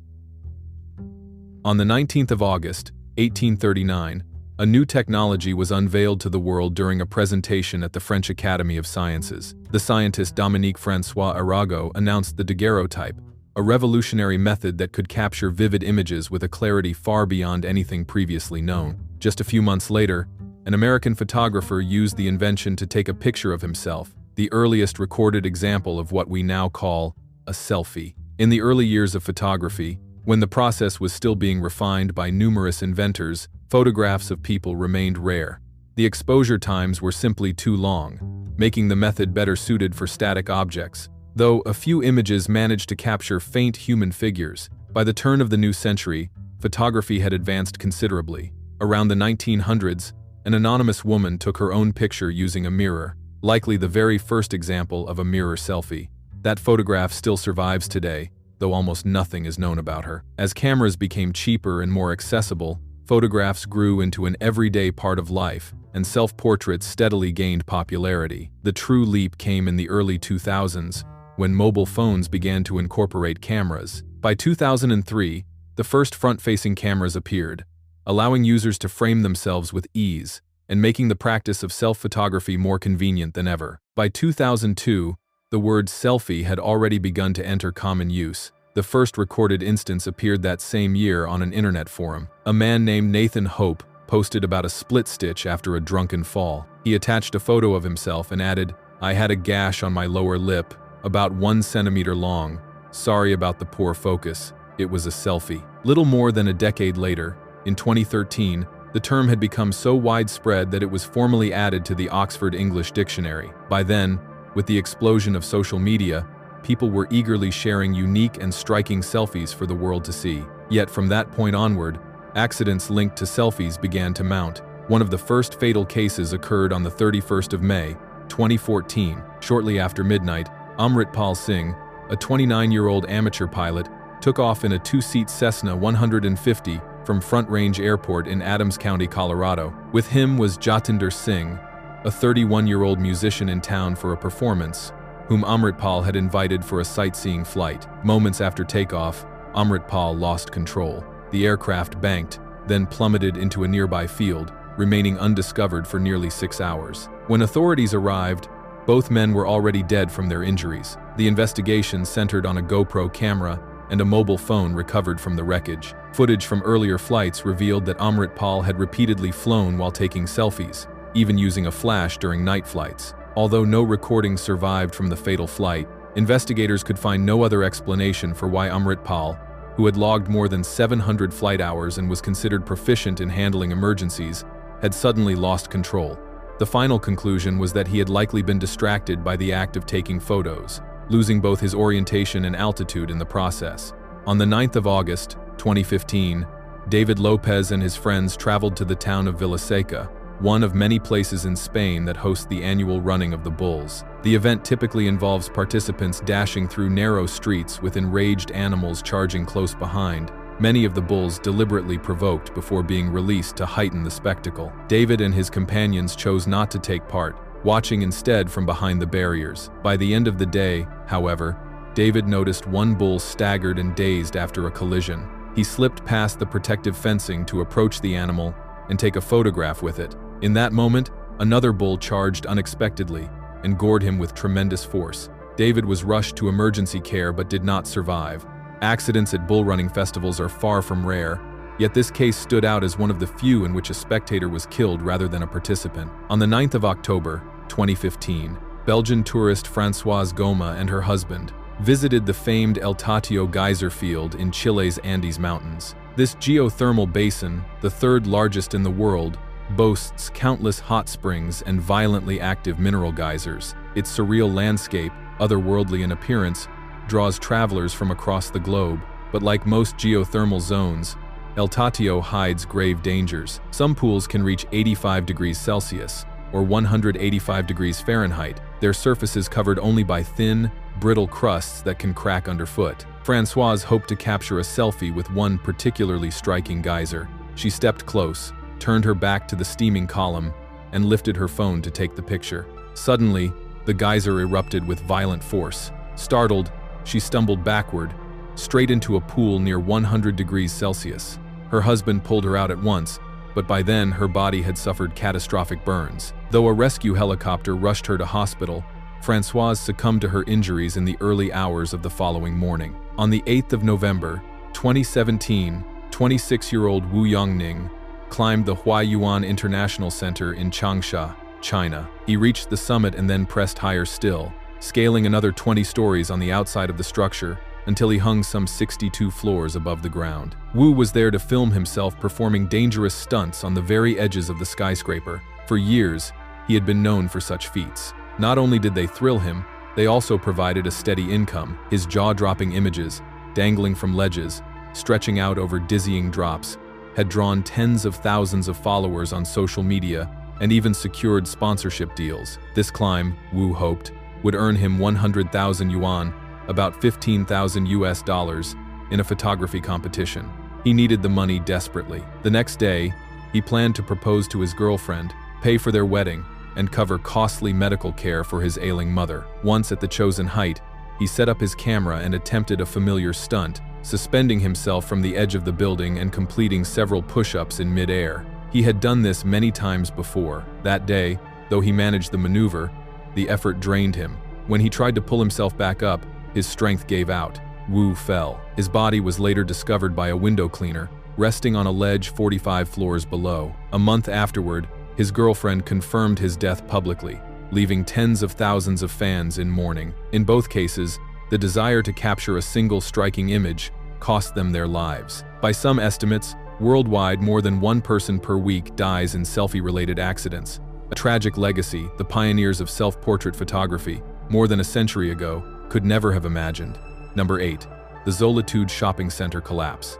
Speaker 1: On the 19th of August, 1839, a new technology was unveiled to the world during a presentation at the French Academy of Sciences. The scientist Dominique François Arago announced the daguerreotype, a revolutionary method that could capture vivid images with a clarity far beyond anything previously known. Just a few months later, an American photographer used the invention to take a picture of himself, the earliest recorded example of what we now call a selfie. In the early years of photography, when the process was still being refined by numerous inventors, photographs of people remained rare. The exposure times were simply too long, making the method better suited for static objects. Though a few images managed to capture faint human figures, by the turn of the new century, photography had advanced considerably. Around the 1900s, an anonymous woman took her own picture using a mirror, likely the very first example of a mirror selfie. That photograph still survives today, though almost nothing is known about her. As cameras became cheaper and more accessible, photographs grew into an everyday part of life, and self-portraits steadily gained popularity. The true leap came in the early 2000s, when mobile phones began to incorporate cameras. By 2003, the first front-facing cameras appeared, allowing users to frame themselves with ease, and making the practice of self-photography more convenient than ever. By 2002, the word selfie had already begun to enter common use. The first recorded instance appeared that same year on an internet forum. A man named Nathan Hope posted about a split stitch after a drunken fall. He attached a photo of himself and added, I had a gash on my lower lip, about 1 centimeter long. Sorry about the poor focus. It was a selfie. Little more than a decade later, in 2013, the term had become so widespread that it was formally added to the Oxford English Dictionary. By then, with the explosion of social media, people were eagerly sharing unique and striking selfies for the world to see. Yet from that point onward, accidents linked to selfies began to mount. One of the first fatal cases occurred on the 31st of May, 2014. Shortly after midnight, Amritpal Singh, a 29-year-old amateur pilot, took off in a 2-seat Cessna 150 from Front Range Airport in Adams County, Colorado. With him was Jatinder Singh, a 31-year-old musician in town for a performance, whom Amritpal had invited for a sightseeing flight. Moments after takeoff, Amritpal lost control. The aircraft banked, then plummeted into a nearby field, remaining undiscovered for nearly 6 hours. When authorities arrived, both men were already dead from their injuries. The investigation centered on a GoPro camera and a mobile phone recovered from the wreckage. Footage from earlier flights revealed that Amritpal had repeatedly flown while taking selfies, even using a flash during night flights. Although no recordings survived from the fatal flight, investigators could find no other explanation for why Amritpal, who had logged more than 700 flight hours and was considered proficient in handling emergencies, had suddenly lost control. The final conclusion was that he had likely been distracted by the act of taking photos, losing both his orientation and altitude in the process. On the 9th of August, 2015, David Lopez and his friends traveled to the town of Vilaseca, one of many places in Spain that host the annual running of the bulls. The event typically involves participants dashing through narrow streets with enraged animals charging close behind, many of the bulls deliberately provoked before being released to heighten the spectacle. David and his companions chose not to take part, watching instead from behind the barriers. By the end of the day, however, David noticed one bull staggered and dazed after a collision. He slipped past the protective fencing to approach the animal and take a photograph with it. In that moment, another bull charged unexpectedly and gored him with tremendous force. David was rushed to emergency care but did not survive. Accidents at bull running festivals are far from rare, yet this case stood out as one of the few in which a spectator was killed rather than a participant. On the 9th of October, 2015, Belgian tourist Françoise Goma and her husband visited the famed El Tatio geyser field in Chile's Andes Mountains. This geothermal basin, the third largest in the world, boasts countless hot springs and violently active mineral geysers. Its surreal landscape, otherworldly in appearance, draws travelers from across the globe, but like most geothermal zones, El Tatio hides grave dangers. Some pools can reach 85 degrees Celsius, or 185 degrees Fahrenheit, their surfaces covered only by thin, brittle crusts that can crack underfoot. Françoise hoped to capture a selfie with one particularly striking geyser. She stepped close, turned her back to the steaming column, and lifted her phone to take the picture. Suddenly, the geyser erupted with violent force. Startled, she stumbled backward, straight into a pool near 100 degrees Celsius. Her husband pulled her out at once, but by then her body had suffered catastrophic burns. Though a rescue helicopter rushed her to hospital, Françoise succumbed to her injuries in the early hours of the following morning. On the 8th of November, 2017, 26-year-old Wu Yongning climbed the Huaiyuan International Center in Changsha, China. He reached the summit and then pressed higher still, scaling another 20 stories on the outside of the structure until he hung some 62 floors above the ground. Wu was there to film himself performing dangerous stunts on the very edges of the skyscraper. For years, he had been known for such feats. Not only did they thrill him, they also provided a steady income. His jaw-dropping images, dangling from ledges, stretching out over dizzying drops, had drawn tens of thousands of followers on social media and even secured sponsorship deals. This climb, Wu hoped, would earn him 100,000 yuan, about $15,000 in a photography competition. He needed the money desperately. The next day, he planned to propose to his girlfriend, pay for their wedding, and cover costly medical care for his ailing mother. Once at the chosen height, he set up his camera and attempted a familiar stunt, suspending himself from the edge of the building and completing several push-ups in mid-air. He had done this many times before. That day, though he managed the maneuver, the effort drained him. When he tried to pull himself back up, his strength gave out. Wu fell. His body was later discovered by a window cleaner, resting on a ledge 45 floors below. A month afterward, his girlfriend confirmed his death publicly, leaving tens of thousands of fans in mourning. In both cases, the desire to capture a single striking image cost them their lives. By some estimates, worldwide more than one person per week dies in selfie-related accidents. A tragic legacy the pioneers of self-portrait photography, more than a century ago, could never have imagined. Number 8. The Zolitūde shopping center collapse.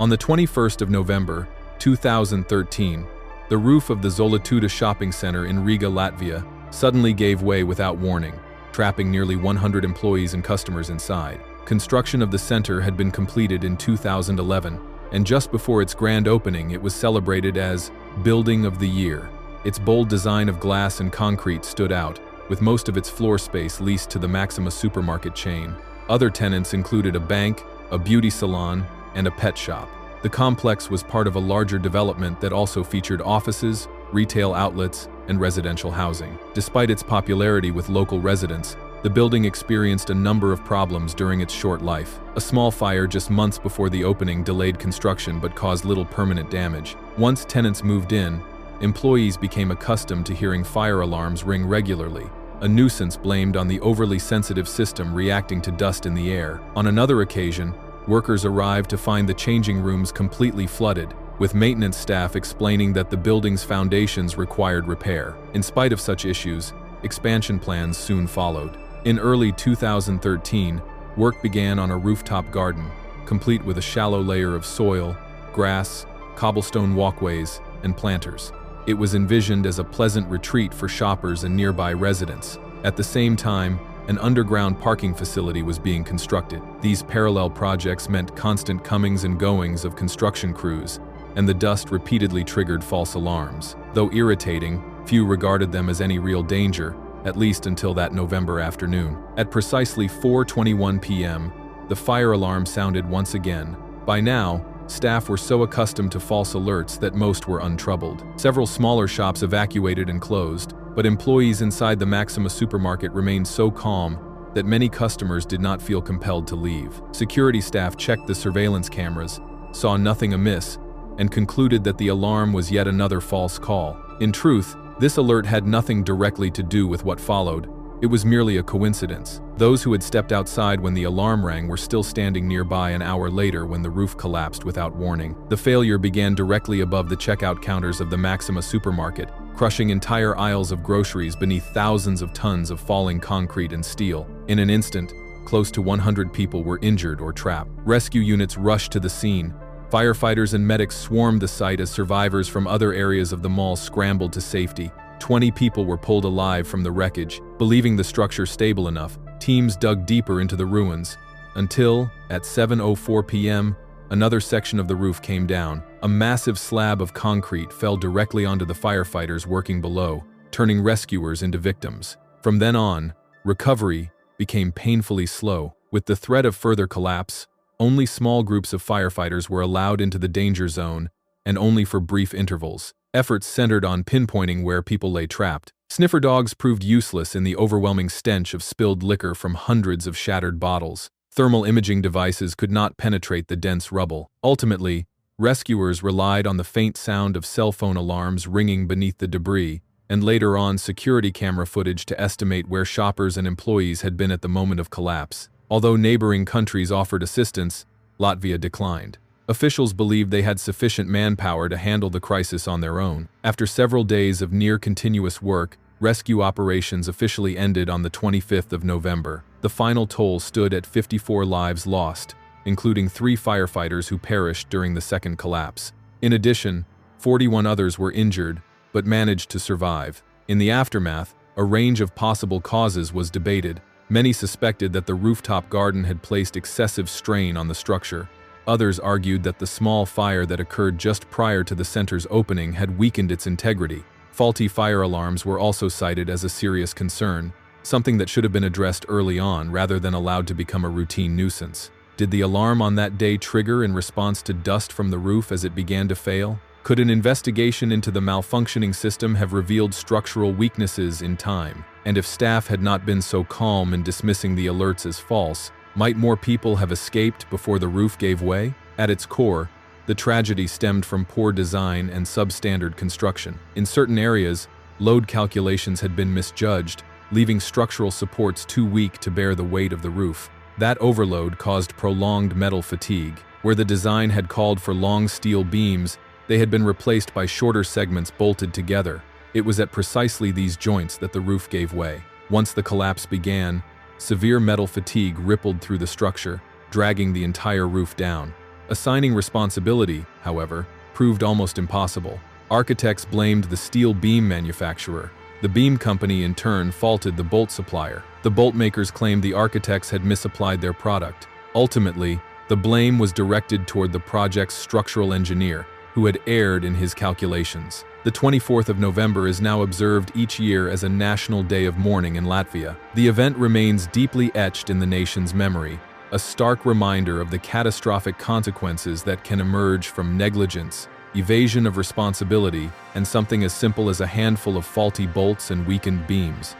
Speaker 1: On the 21st of November, 2013, the roof of the Zolitūde shopping center in Riga, Latvia, suddenly gave way without warning, trapping nearly 100 employees and customers inside. Construction of the center had been completed in 2011, and just before its grand opening, it was celebrated as Building of the Year. Its bold design of glass and concrete stood out, with most of its floor space leased to the Maxima supermarket chain. Other tenants included a bank, a beauty salon, and a pet shop. The complex was part of a larger development that also featured offices, retail outlets, and residential housing. Despite its popularity with local residents, the building experienced a number of problems during its short life. A small fire just months before the opening delayed construction but caused little permanent damage. Once tenants moved in, employees became accustomed to hearing fire alarms ring regularly, a nuisance blamed on the overly sensitive system reacting to dust in the air. On another occasion, workers arrived to find the changing rooms completely flooded, with maintenance staff explaining that the building's foundations required repair. In spite of such issues, expansion plans soon followed. In early 2013, work began on a rooftop garden, complete with a shallow layer of soil, grass, cobblestone walkways, and planters. It was envisioned as a pleasant retreat for shoppers and nearby residents. At the same time, an underground parking facility was being constructed. These parallel projects meant constant comings and goings of construction crews, and the dust repeatedly triggered false alarms. Though irritating, few regarded them as any real danger, at least until that November afternoon. At precisely 4:21 p.m., the fire alarm sounded once again. By now, staff were so accustomed to false alerts that most were untroubled. Several smaller shops evacuated and closed, but employees inside the Maxima supermarket remained so calm that many customers did not feel compelled to leave. Security staff checked the surveillance cameras, saw nothing amiss, and concluded that the alarm was yet another false call. In truth, this alert had nothing directly to do with what followed. It was merely a coincidence. Those who had stepped outside when the alarm rang were still standing nearby an hour later when the roof collapsed without warning. The failure began directly above the checkout counters of the Maxima supermarket, crushing entire aisles of groceries beneath thousands of tons of falling concrete and steel. In an instant, close to 100 people were injured or trapped. Rescue units rushed to the scene. Firefighters and medics swarmed the site as survivors from other areas of the mall scrambled to safety. 20 people were pulled alive from the wreckage. Believing the structure stable enough, teams dug deeper into the ruins, until, at 7:04 p.m., another section of the roof came down. A massive slab of concrete fell directly onto the firefighters working below, turning rescuers into victims. From then on, recovery became painfully slow. With the threat of further collapse, only small groups of firefighters were allowed into the danger zone, and only for brief intervals. Efforts centered on pinpointing where people lay trapped. Sniffer dogs proved useless in the overwhelming stench of spilled liquor from hundreds of shattered bottles. Thermal imaging devices could not penetrate the dense rubble. Ultimately, rescuers relied on the faint sound of cell phone alarms ringing beneath the debris, and later on security camera footage to estimate where shoppers and employees had been at the moment of collapse. Although neighboring countries offered assistance, Latvia declined. Officials believed they had sufficient manpower to handle the crisis on their own. After several days of near-continuous work, rescue operations officially ended on the 25th of November. The final toll stood at 54 lives lost, including 3 firefighters who perished during the second collapse. In addition, 41 others were injured, but managed to survive. In the aftermath, a range of possible causes was debated. Many suspected that the rooftop garden had placed excessive strain on the structure. Others argued that the small fire that occurred just prior to the center's opening had weakened its integrity. Faulty fire alarms were also cited as a serious concern, something that should have been addressed early on rather than allowed to become a routine nuisance. Did the alarm on that day trigger in response to dust from the roof as it began to fail? Could an investigation into the malfunctioning system have revealed structural weaknesses in time? And if staff had not been so calm in dismissing the alerts as false, might more people have escaped before the roof gave way? At its core, the tragedy stemmed from poor design and substandard construction. In certain areas, Load calculations had been misjudged, leaving structural supports too weak to bear the weight of the roof. That overload caused prolonged metal fatigue. Where the design had called for long steel beams, they had been replaced by shorter segments bolted together. It was at precisely these joints that the roof gave way. Once the collapse began, severe metal fatigue rippled through the structure, dragging the entire roof down. Assigning responsibility, however, proved almost impossible. Architects blamed the steel beam manufacturer. The beam company, in turn, faulted the bolt supplier. The bolt makers claimed the architects had misapplied their product. Ultimately, the blame was directed toward the project's structural engineer, who had erred in his calculations. The 24th of November is now observed each year as a national day of mourning in Latvia. The event remains deeply etched in the nation's memory, a stark reminder of the catastrophic consequences that can emerge from negligence, evasion of responsibility, and something as simple as a handful of faulty bolts and weakened beams.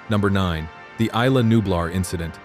Speaker 1: Number 9. The Isla Nublar Incident.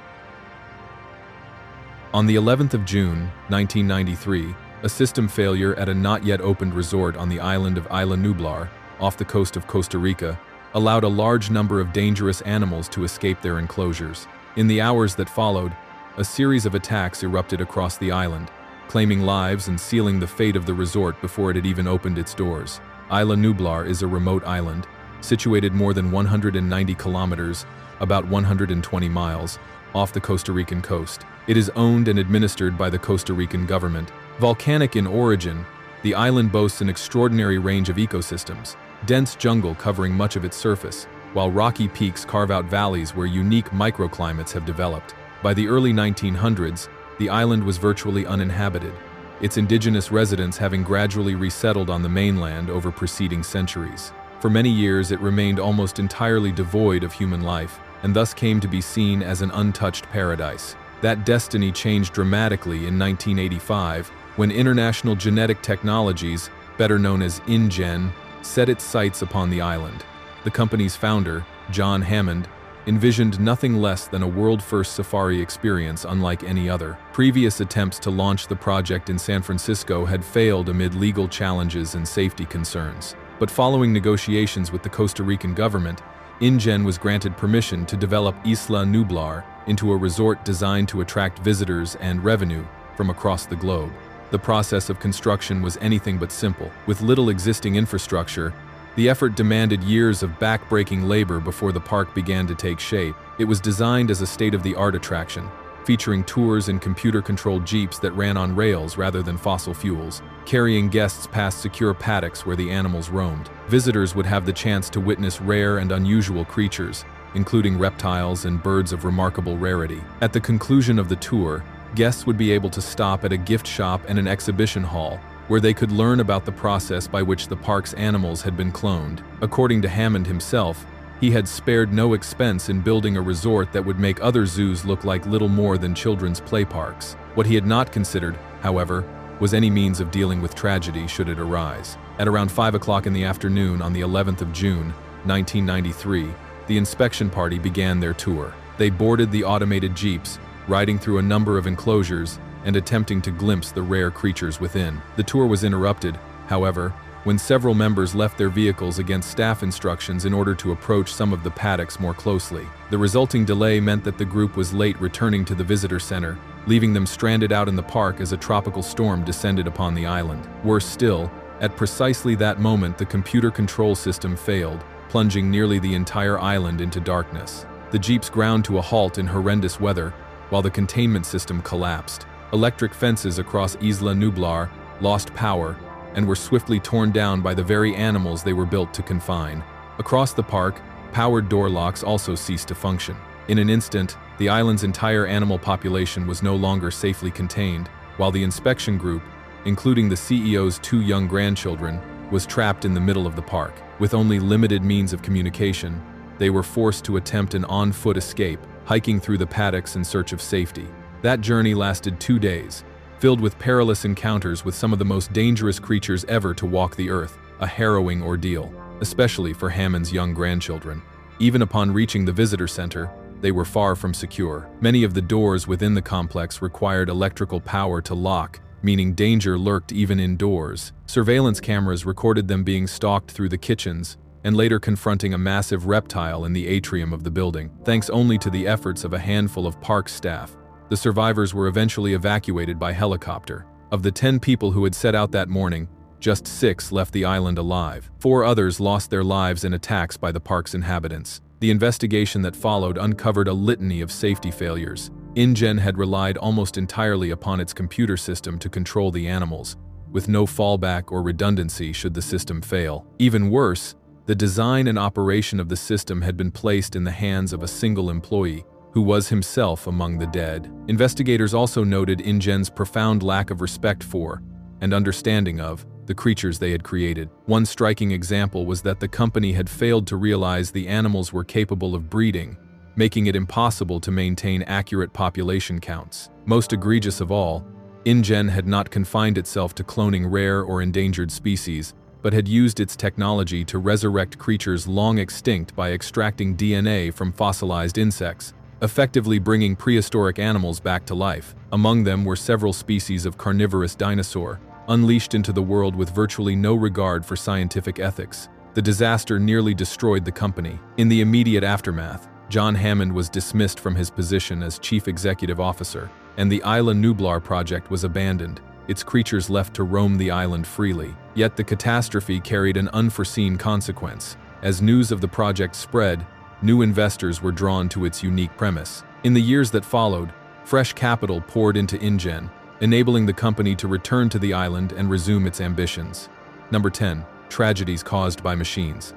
Speaker 1: On the 11th of June, 1993, a system failure at a not-yet-opened resort on the island of Isla Nublar, off the coast of Costa Rica, allowed a large number of dangerous animals to escape their enclosures. In the hours that followed, a series of attacks erupted across the island, claiming lives and sealing the fate of the resort before it had even opened its doors. Isla Nublar is a remote island, situated more than 190 kilometers, about 120 miles, off the Costa Rican coast. It is owned and administered by the Costa Rican government. Volcanic in origin, the island boasts an extraordinary range of ecosystems, dense jungle covering much of its surface, while rocky peaks carve out valleys where unique microclimates have developed. By the early 1900s, the island was virtually uninhabited, its indigenous residents having gradually resettled on the mainland over preceding centuries. For many years, it remained almost entirely devoid of human life, and thus came to be seen as an untouched paradise. That destiny changed dramatically in 1985, when International Genetic Technologies, better known as InGen, set its sights upon the island. The company's founder, John Hammond, envisioned nothing less than a world-first safari experience unlike any other. Previous attempts to launch the project in San Francisco had failed amid legal challenges and safety concerns. But following negotiations with the Costa Rican government, InGen was granted permission to develop Isla Nublar into a resort designed to attract visitors and revenue from across the globe. The process of construction was anything but simple. With little existing infrastructure, the effort demanded years of back-breaking labor before the park began to take shape. It was designed as a state-of-the-art attraction, featuring tours in computer-controlled jeeps that ran on rails rather than fossil fuels, carrying guests past secure paddocks where the animals roamed. Visitors would have the chance to witness rare and unusual creatures, including reptiles and birds of remarkable rarity. At the conclusion of the tour, guests would be able to stop at a gift shop and an exhibition hall, where they could learn about the process by which the park's animals had been cloned. According to Hammond himself, he had spared no expense in building a resort that would make other zoos look like little more than children's play parks. What he had not considered, however, was any means of dealing with tragedy should it arise. At around 5 o'clock in the afternoon on the 11th of June, 1993, the inspection party began their tour. They boarded the automated jeeps, riding through a number of enclosures and attempting to glimpse the rare creatures within. The tour was interrupted, however, when several members left their vehicles against staff instructions in order to approach some of the paddocks more closely. The resulting delay meant that the group was late returning to the visitor center, leaving them stranded out in the park as a tropical storm descended upon the island. Worse still, at precisely that moment the computer control system failed, plunging nearly the entire island into darkness. The jeeps ground to a halt in horrendous weather, while the containment system collapsed. Electric fences across Isla Nublar lost power and were swiftly torn down by the very animals they were built to confine. Across the park, powered door locks also ceased to function. In an instant, the island's entire animal population was no longer safely contained, while the inspection group, including the CEO's 2 young grandchildren, was trapped in the middle of the park. With only limited means of communication, they were forced to attempt an on-foot escape, hiking through the paddocks in search of safety. That journey lasted 2 days, filled with perilous encounters with some of the most dangerous creatures ever to walk the earth, a harrowing ordeal, especially for Hammond's young grandchildren. Even upon reaching the visitor center, they were far from secure. Many of the doors within the complex required electrical power to lock, meaning danger lurked even indoors. Surveillance cameras recorded them being stalked through the kitchens, and later confronting a massive reptile in the atrium of the building. Thanks only to the efforts of a handful of park staff, the survivors were eventually evacuated by helicopter. Of the 10 people who had set out that morning, just 6 left the island alive. 4 others lost their lives in attacks by the park's inhabitants. The investigation that followed uncovered a litany of safety failures. InGen had relied almost entirely upon its computer system to control the animals, with no fallback or redundancy should the system fail. Even worse, the design and operation of the system had been placed in the hands of a single employee, who was himself among the dead. Investigators also noted InGen's profound lack of respect for, and understanding of, the creatures they had created. One striking example was that the company had failed to realize the animals were capable of breeding, making it impossible to maintain accurate population counts. Most egregious of all, InGen had not confined itself to cloning rare or endangered species, but had used its technology to resurrect creatures long extinct by extracting DNA from fossilized insects, effectively bringing prehistoric animals back to life. Among them were several species of carnivorous dinosaur, unleashed into the world with virtually no regard for scientific ethics. The disaster nearly destroyed the company. In the immediate aftermath, John Hammond was dismissed from his position as chief executive officer, and the Isla Nublar project was abandoned, its creatures left to roam the island freely. Yet the catastrophe carried an unforeseen consequence. As news of the project spread, new investors were drawn to its unique premise. In the years that followed, fresh capital poured into InGen, enabling the company to return to the island and resume its ambitions. Number 10. Tragedies caused by machines.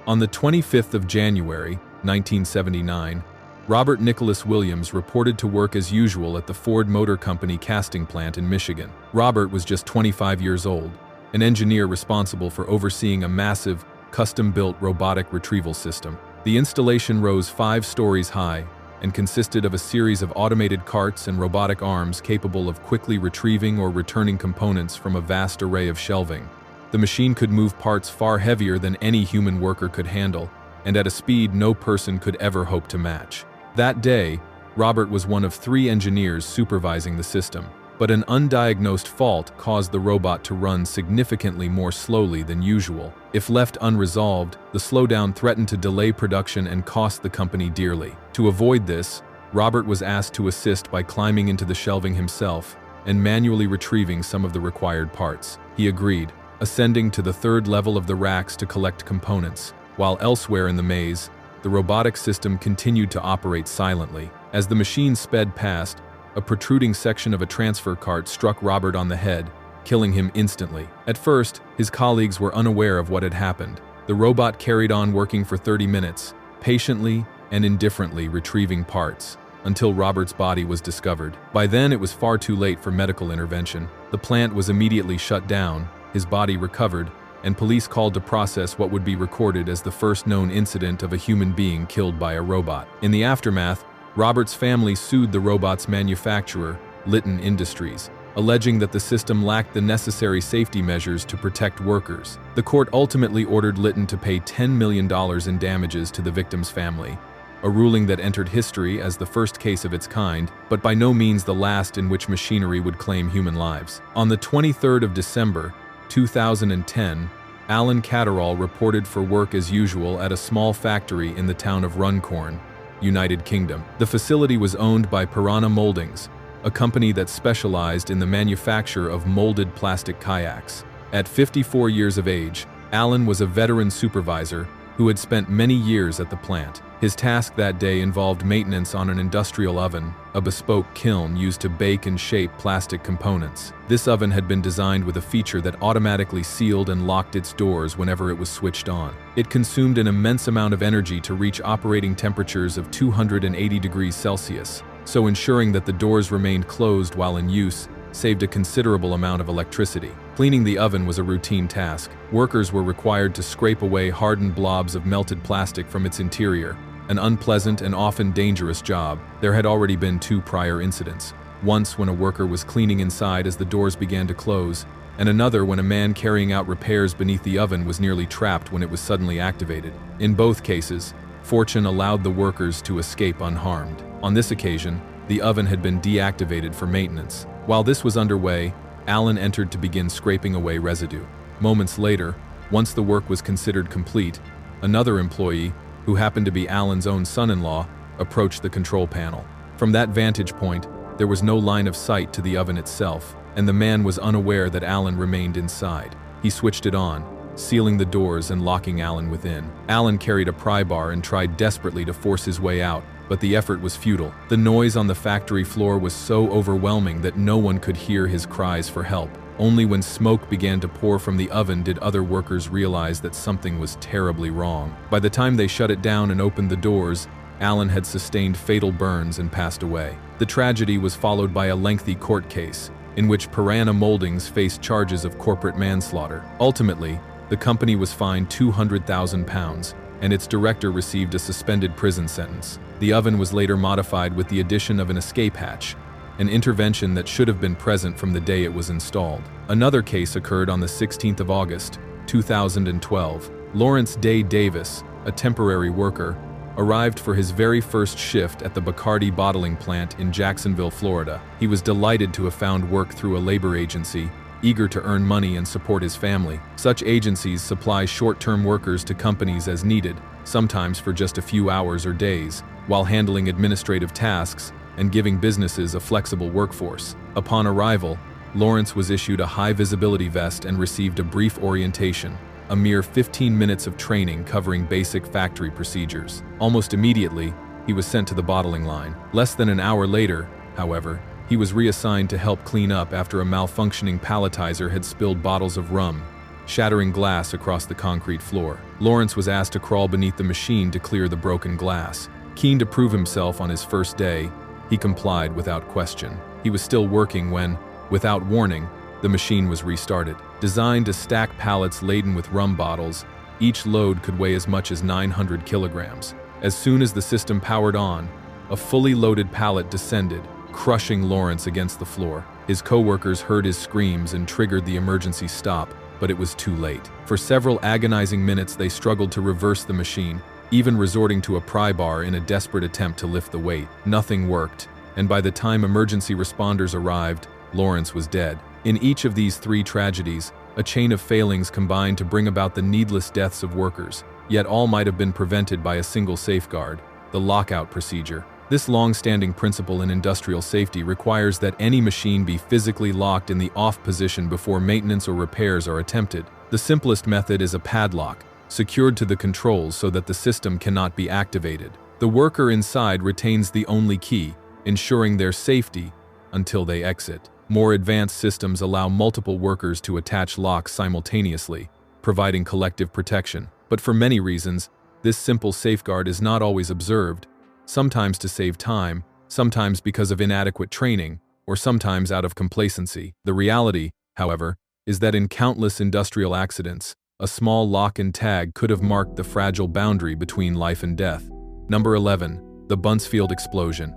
Speaker 1: On the 25th of January, 1979, Robert Nicholas Williams reported to work as usual at the Ford Motor Company casting plant in Michigan. Robert was just 25 years old, an engineer responsible for overseeing a massive, custom-built robotic retrieval system. The installation rose 5 stories high and consisted of a series of automated carts and robotic arms capable of quickly retrieving or returning components from a vast array of shelving. The machine could move parts far heavier than any human worker could handle, and at a speed no person could ever hope to match. That day, Robert was one of 3 engineers supervising the system, but an undiagnosed fault caused the robot to run significantly more slowly than usual. If left unresolved, the slowdown threatened to delay production and cost the company dearly. To avoid this, Robert was asked to assist by climbing into the shelving himself and manually retrieving some of the required parts. He agreed, ascending to the 3rd level of the racks to collect components, while elsewhere in the maze, the robotic system continued to operate silently. As the machine sped past, a protruding section of a transfer cart struck Robert on the head, killing him instantly. At first, his colleagues were unaware of what had happened. The robot carried on working for 30 minutes, patiently and indifferently retrieving parts, until Robert's body was discovered. By then, it was far too late for medical intervention. The plant was immediately shut down, his body recovered, and police called to process what would be recorded as the first known incident of a human being killed by a robot. In the aftermath, Robert's family sued the robot's manufacturer, Litton Industries, alleging that the system lacked the necessary safety measures to protect workers. The court ultimately ordered Litton to pay $10 million in damages to the victim's family, a ruling that entered history as the first case of its kind, but by no means the last in which machinery would claim human lives. On the 23rd of December, 2010, Alan Catterall reported for work as usual at a small factory in the town of Runcorn, United Kingdom. The facility was owned by Piranha Moldings, a company that specialized in the manufacture of molded plastic kayaks. At 54 years of age, Alan was a veteran supervisor who had spent many years at the plant. His task that day involved maintenance on an industrial oven, a bespoke kiln used to bake and shape plastic components. This oven had been designed with a feature that automatically sealed and locked its doors whenever it was switched on. It consumed an immense amount of energy to reach operating temperatures of 280 degrees Celsius, so ensuring that the doors remained closed while in use saved a considerable amount of electricity. Cleaning the oven was a routine task. Workers were required to scrape away hardened blobs of melted plastic from its interior, an unpleasant and often dangerous job. There had already been 2 prior incidents, once when a worker was cleaning inside as the doors began to close, and another when a man carrying out repairs beneath the oven was nearly trapped when it was suddenly activated. In both cases, fortune allowed the workers to escape unharmed. On this occasion, the oven had been deactivated for maintenance. While this was underway, Alan entered to begin scraping away residue. Moments later, Once the work was considered complete, another employee, who happened to be Alan's own son-in-law, approached the control panel. From that vantage point, there was no line of sight to the oven itself, and the man was unaware that Alan remained inside. He switched it on, sealing the doors and locking Alan within. Alan carried a pry bar and tried desperately to force his way out, but the effort was futile. The noise on the factory floor was so overwhelming that no one could hear his cries for help. Only when smoke began to pour from the oven did other workers realize that something was terribly wrong. By the time they shut it down and opened the doors, Alan had sustained fatal burns and passed away. The tragedy was followed by a lengthy court case, in which Piranha Moldings faced charges of corporate manslaughter. Ultimately, the company was fined £200,000, and its director received a suspended prison sentence. The oven was later modified with the addition of an escape hatch, an intervention that should have been present from the day it was installed. Another case occurred on the 16th of August, 2012. Lawrence Day Davis, a temporary worker, arrived for his very first shift at the Bacardi bottling plant in Jacksonville, Florida. He was delighted to have found work through a labor agency, eager to earn money and support his family. Such agencies supply short-term workers to companies as needed, sometimes for just a few hours or days, while handling administrative tasks and giving businesses a flexible workforce. Upon arrival, Lawrence was issued a high-visibility vest and received a brief orientation, a mere 15 minutes of training covering basic factory procedures. Almost immediately, he was sent to the bottling line. Less than an hour later, however, he was reassigned to help clean up after a malfunctioning palletizer had spilled bottles of rum, shattering glass across the concrete floor. Lawrence was asked to crawl beneath the machine to clear the broken glass. Keen to prove himself on his first day, he complied without question. He was still working when, without warning, the machine was restarted. Designed to stack pallets laden with rum bottles, each load could weigh as much as 900 kilograms. As soon as the system powered on, a fully loaded pallet descended, crushing Lawrence against the floor. His co-workers heard his screams and triggered the emergency stop, but it was too late. For several agonizing minutes they struggled to reverse the machine, even resorting to a pry bar in a desperate attempt to lift the weight. Nothing worked, and by the time emergency responders arrived, Lawrence was dead. In each of these three tragedies, a chain of failings combined to bring about the needless deaths of workers, yet all might have been prevented by a single safeguard, the lockout procedure. This long-standing principle in industrial safety requires that any machine be physically locked in the off position before maintenance or repairs are attempted. The simplest method is a padlock, secured to the controls so that the system cannot be activated. The worker inside retains the only key, ensuring their safety until they exit. More advanced systems allow multiple workers to attach locks simultaneously, providing collective protection. But for many reasons, this simple safeguard is not always observed, sometimes to save time, sometimes because of inadequate training, or sometimes out of complacency. The reality, however, is that in countless industrial accidents, a small lock and tag could have marked the fragile boundary between life and death. Number 11. The Buncefield Explosion.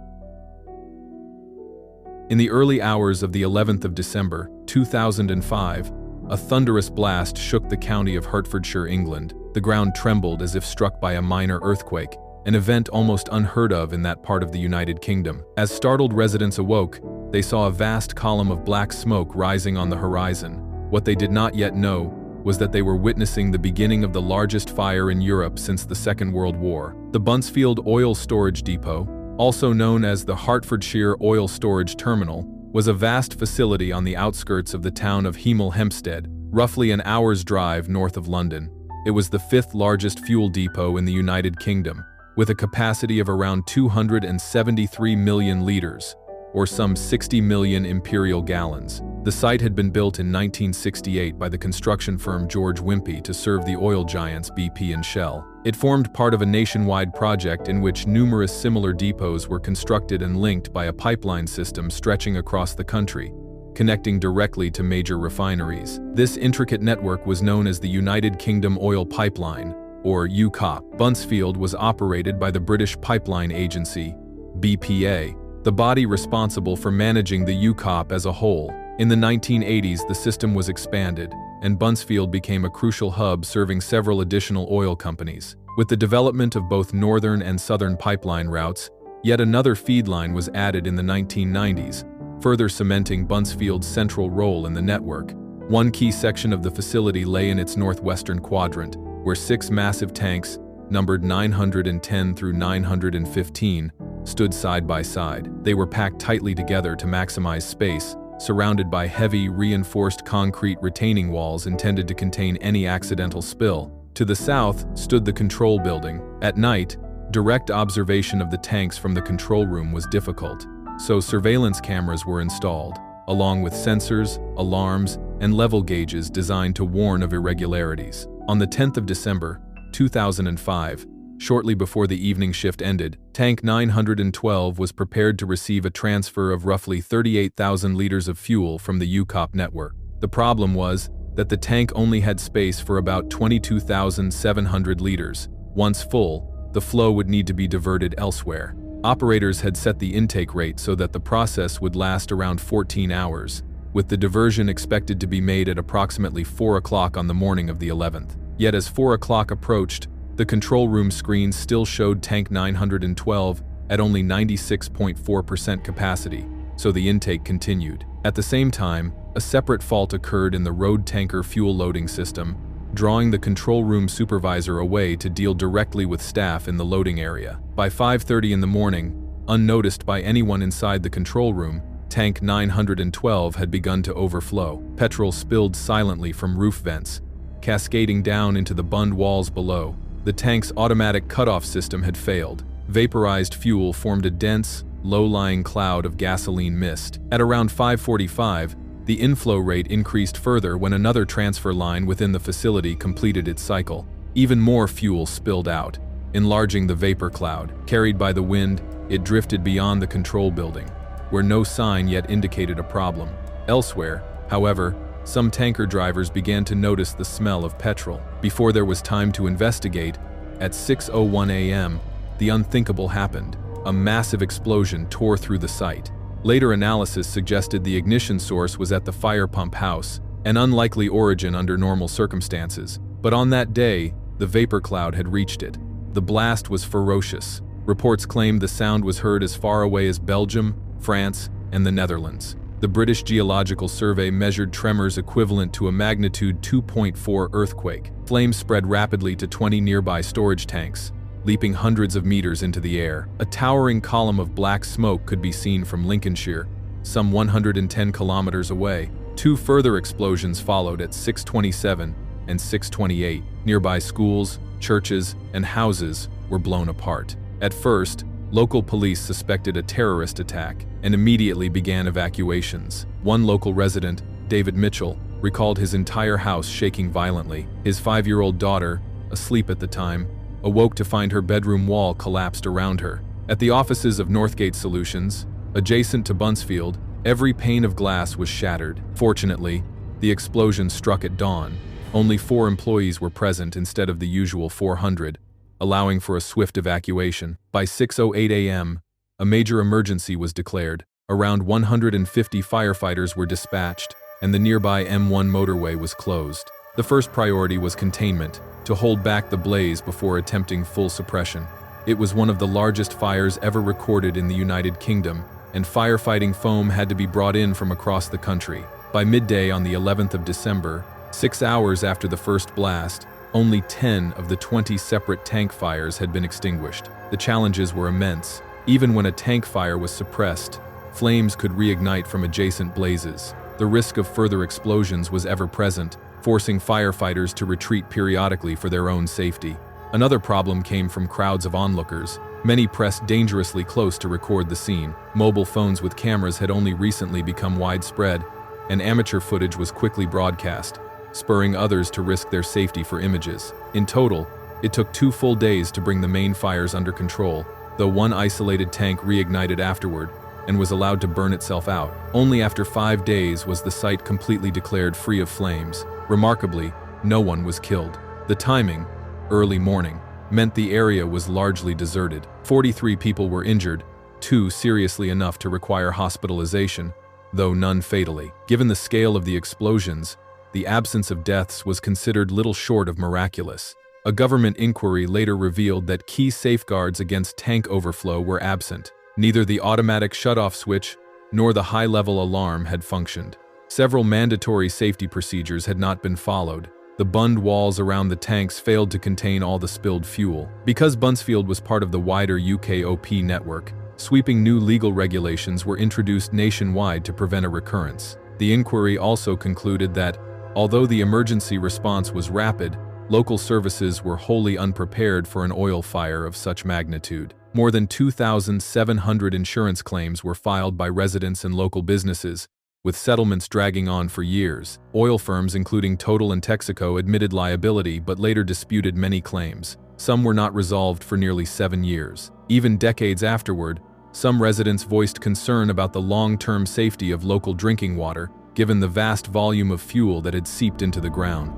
Speaker 1: In the early hours of the 11th of December, 2005, a thunderous blast shook the county of Hertfordshire, England. The ground trembled as if struck by a minor earthquake, an event almost unheard of in that part of the United Kingdom. As startled residents awoke, they saw a vast column of black smoke rising on the horizon. What they did not yet know was that they were witnessing the beginning of the largest fire in Europe since the Second World War. The Buncefield Oil Storage Depot, also known as the Hertfordshire Oil Storage Terminal, was a vast facility on the outskirts of the town of Hemel Hempstead, roughly an hour's drive north of London. It was the fifth largest fuel depot in the United Kingdom, with a capacity of around 273 million litres, or some 60 million imperial gallons. The site had been built in 1968 by the construction firm George Wimpey to serve the oil giants BP and Shell. It formed part of a nationwide project in which numerous similar depots were constructed and linked by a pipeline system stretching across the country, connecting directly to major refineries. This intricate network was known as the United Kingdom Oil Pipeline, or UKOP. Buncefield was operated by the British Pipeline Agency, BPA, the body responsible for managing the UKOP as a whole. In the 1980s, the system was expanded, and Buncefield became a crucial hub serving several additional oil companies. With the development of both northern and southern pipeline routes, yet another feed line was added in the 1990s, further cementing Buncefield's central role in the network. One key section of the facility lay in its northwestern quadrant, where 6 massive tanks, numbered 910 through 915, stood side by side. They were packed tightly together to maximize space, surrounded by heavy, reinforced concrete retaining walls intended to contain any accidental spill. To the south stood the control building. At night, direct observation of the tanks from the control room was difficult, so surveillance cameras were installed, along with sensors, alarms, and level gauges designed to warn of irregularities. On the 10th of December, 2005, shortly before the evening shift ended, Tank 912 was prepared to receive a transfer of roughly 38,000 liters of fuel from the UCOP network. The problem was that the tank only had space for about 22,700 liters. Once full, the flow would need to be diverted elsewhere. Operators had set the intake rate so that the process would last around 14 hours, with the diversion expected to be made at approximately 4 o'clock on the morning of the 11th. Yet as 4 o'clock approached, the control room screen still showed Tank 912 at only 96.4% capacity, so the intake continued. At the same time, a separate fault occurred in the road tanker fuel loading system, drawing the control room supervisor away to deal directly with staff in the loading area. By 5:30 in the morning, unnoticed by anyone inside the control room, Tank 912 had begun to overflow. Petrol spilled silently from roof vents, cascading down into the bund walls below. The tank's automatic cutoff system had failed. Vaporized fuel formed a dense, low-lying cloud of gasoline mist. At around 5:45, the inflow rate increased further when another transfer line within the facility completed its cycle. Even more fuel spilled out, enlarging the vapor cloud. Carried by the wind, it drifted beyond the control building, where no sign yet indicated a problem. Elsewhere, however, some tanker drivers began to notice the smell of petrol. Before there was time to investigate, at 6:01 a.m., the unthinkable happened. A massive explosion tore through the site. Later analysis suggested the ignition source was at the fire pump house, an unlikely origin under normal circumstances. But on that day, the vapor cloud had reached it. The blast was ferocious. Reports claimed the sound was heard as far away as Belgium, France, and the Netherlands. The British Geological Survey measured tremors equivalent to a magnitude 2.4 earthquake. Flames spread rapidly to 20 nearby storage tanks, leaping hundreds of meters into the air. A towering column of black smoke could be seen from Lincolnshire, some 110 kilometers away. 2 further explosions followed at 6:27 and 6:28. Nearby schools, churches, and houses were blown apart. At first, local police suspected a terrorist attack and immediately began evacuations. One local resident, David Mitchell, recalled his entire house shaking violently. His 5-year-old daughter, asleep at the time, awoke to find her bedroom wall collapsed around her. At the offices of Northgate Solutions, adjacent to Buncefield, every pane of glass was shattered. Fortunately, the explosion struck at dawn. Only 4 employees were present instead of the usual 400, allowing for a swift evacuation. By 6:08 a.m., a major emergency was declared. Around 150 firefighters were dispatched, and the nearby M1 motorway was closed. The first priority was containment, to hold back the blaze before attempting full suppression. It was one of the largest fires ever recorded in the United Kingdom, and firefighting foam had to be brought in from across the country. By midday on the 11th of December, 6 hours after the first blast, only 10 of the 20 separate tank fires had been extinguished. The challenges were immense. Even when a tank fire was suppressed, flames could reignite from adjacent blazes. The risk of further explosions was ever present, forcing firefighters to retreat periodically for their own safety. Another problem came from crowds of onlookers. Many pressed dangerously close to record the scene. Mobile phones with cameras had only recently become widespread, and amateur footage was quickly broadcast, spurring others to risk their safety for images. In total, it took 2 full days to bring the main fires under control, though one isolated tank reignited afterward and was allowed to burn itself out. Only after 5 days was the site completely declared free of flames. Remarkably, no one was killed. The timing, early morning, meant the area was largely deserted. 43 people were injured, 2 seriously enough to require hospitalization, though none fatally. Given the scale of the explosions, the absence of deaths was considered little short of miraculous. A government inquiry later revealed that key safeguards against tank overflow were absent. Neither the automatic shutoff switch nor the high-level alarm had functioned. Several mandatory safety procedures had not been followed. The bund walls around the tanks failed to contain all the spilled fuel. Because Buncefield was part of the wider UKOP network, sweeping new legal regulations were introduced nationwide to prevent a recurrence. The inquiry also concluded that, although the emergency response was rapid, local services were wholly unprepared for an oil fire of such magnitude. More than 2,700 insurance claims were filed by residents and local businesses, with settlements dragging on for years. Oil firms including Total and Texaco admitted liability but later disputed many claims. Some were not resolved for nearly 7 years. Even decades afterward, some residents voiced concern about the long-term safety of local drinking water, given the vast volume of fuel that had seeped into the ground.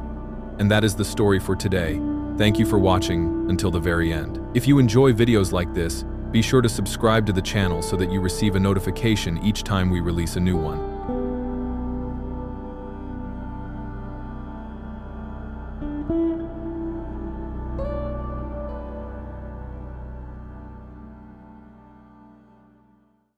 Speaker 1: And that is the story for today. Thank you for watching until the very end. If you enjoy videos like this, be sure to subscribe to the channel so that you receive a notification each time we release a new one.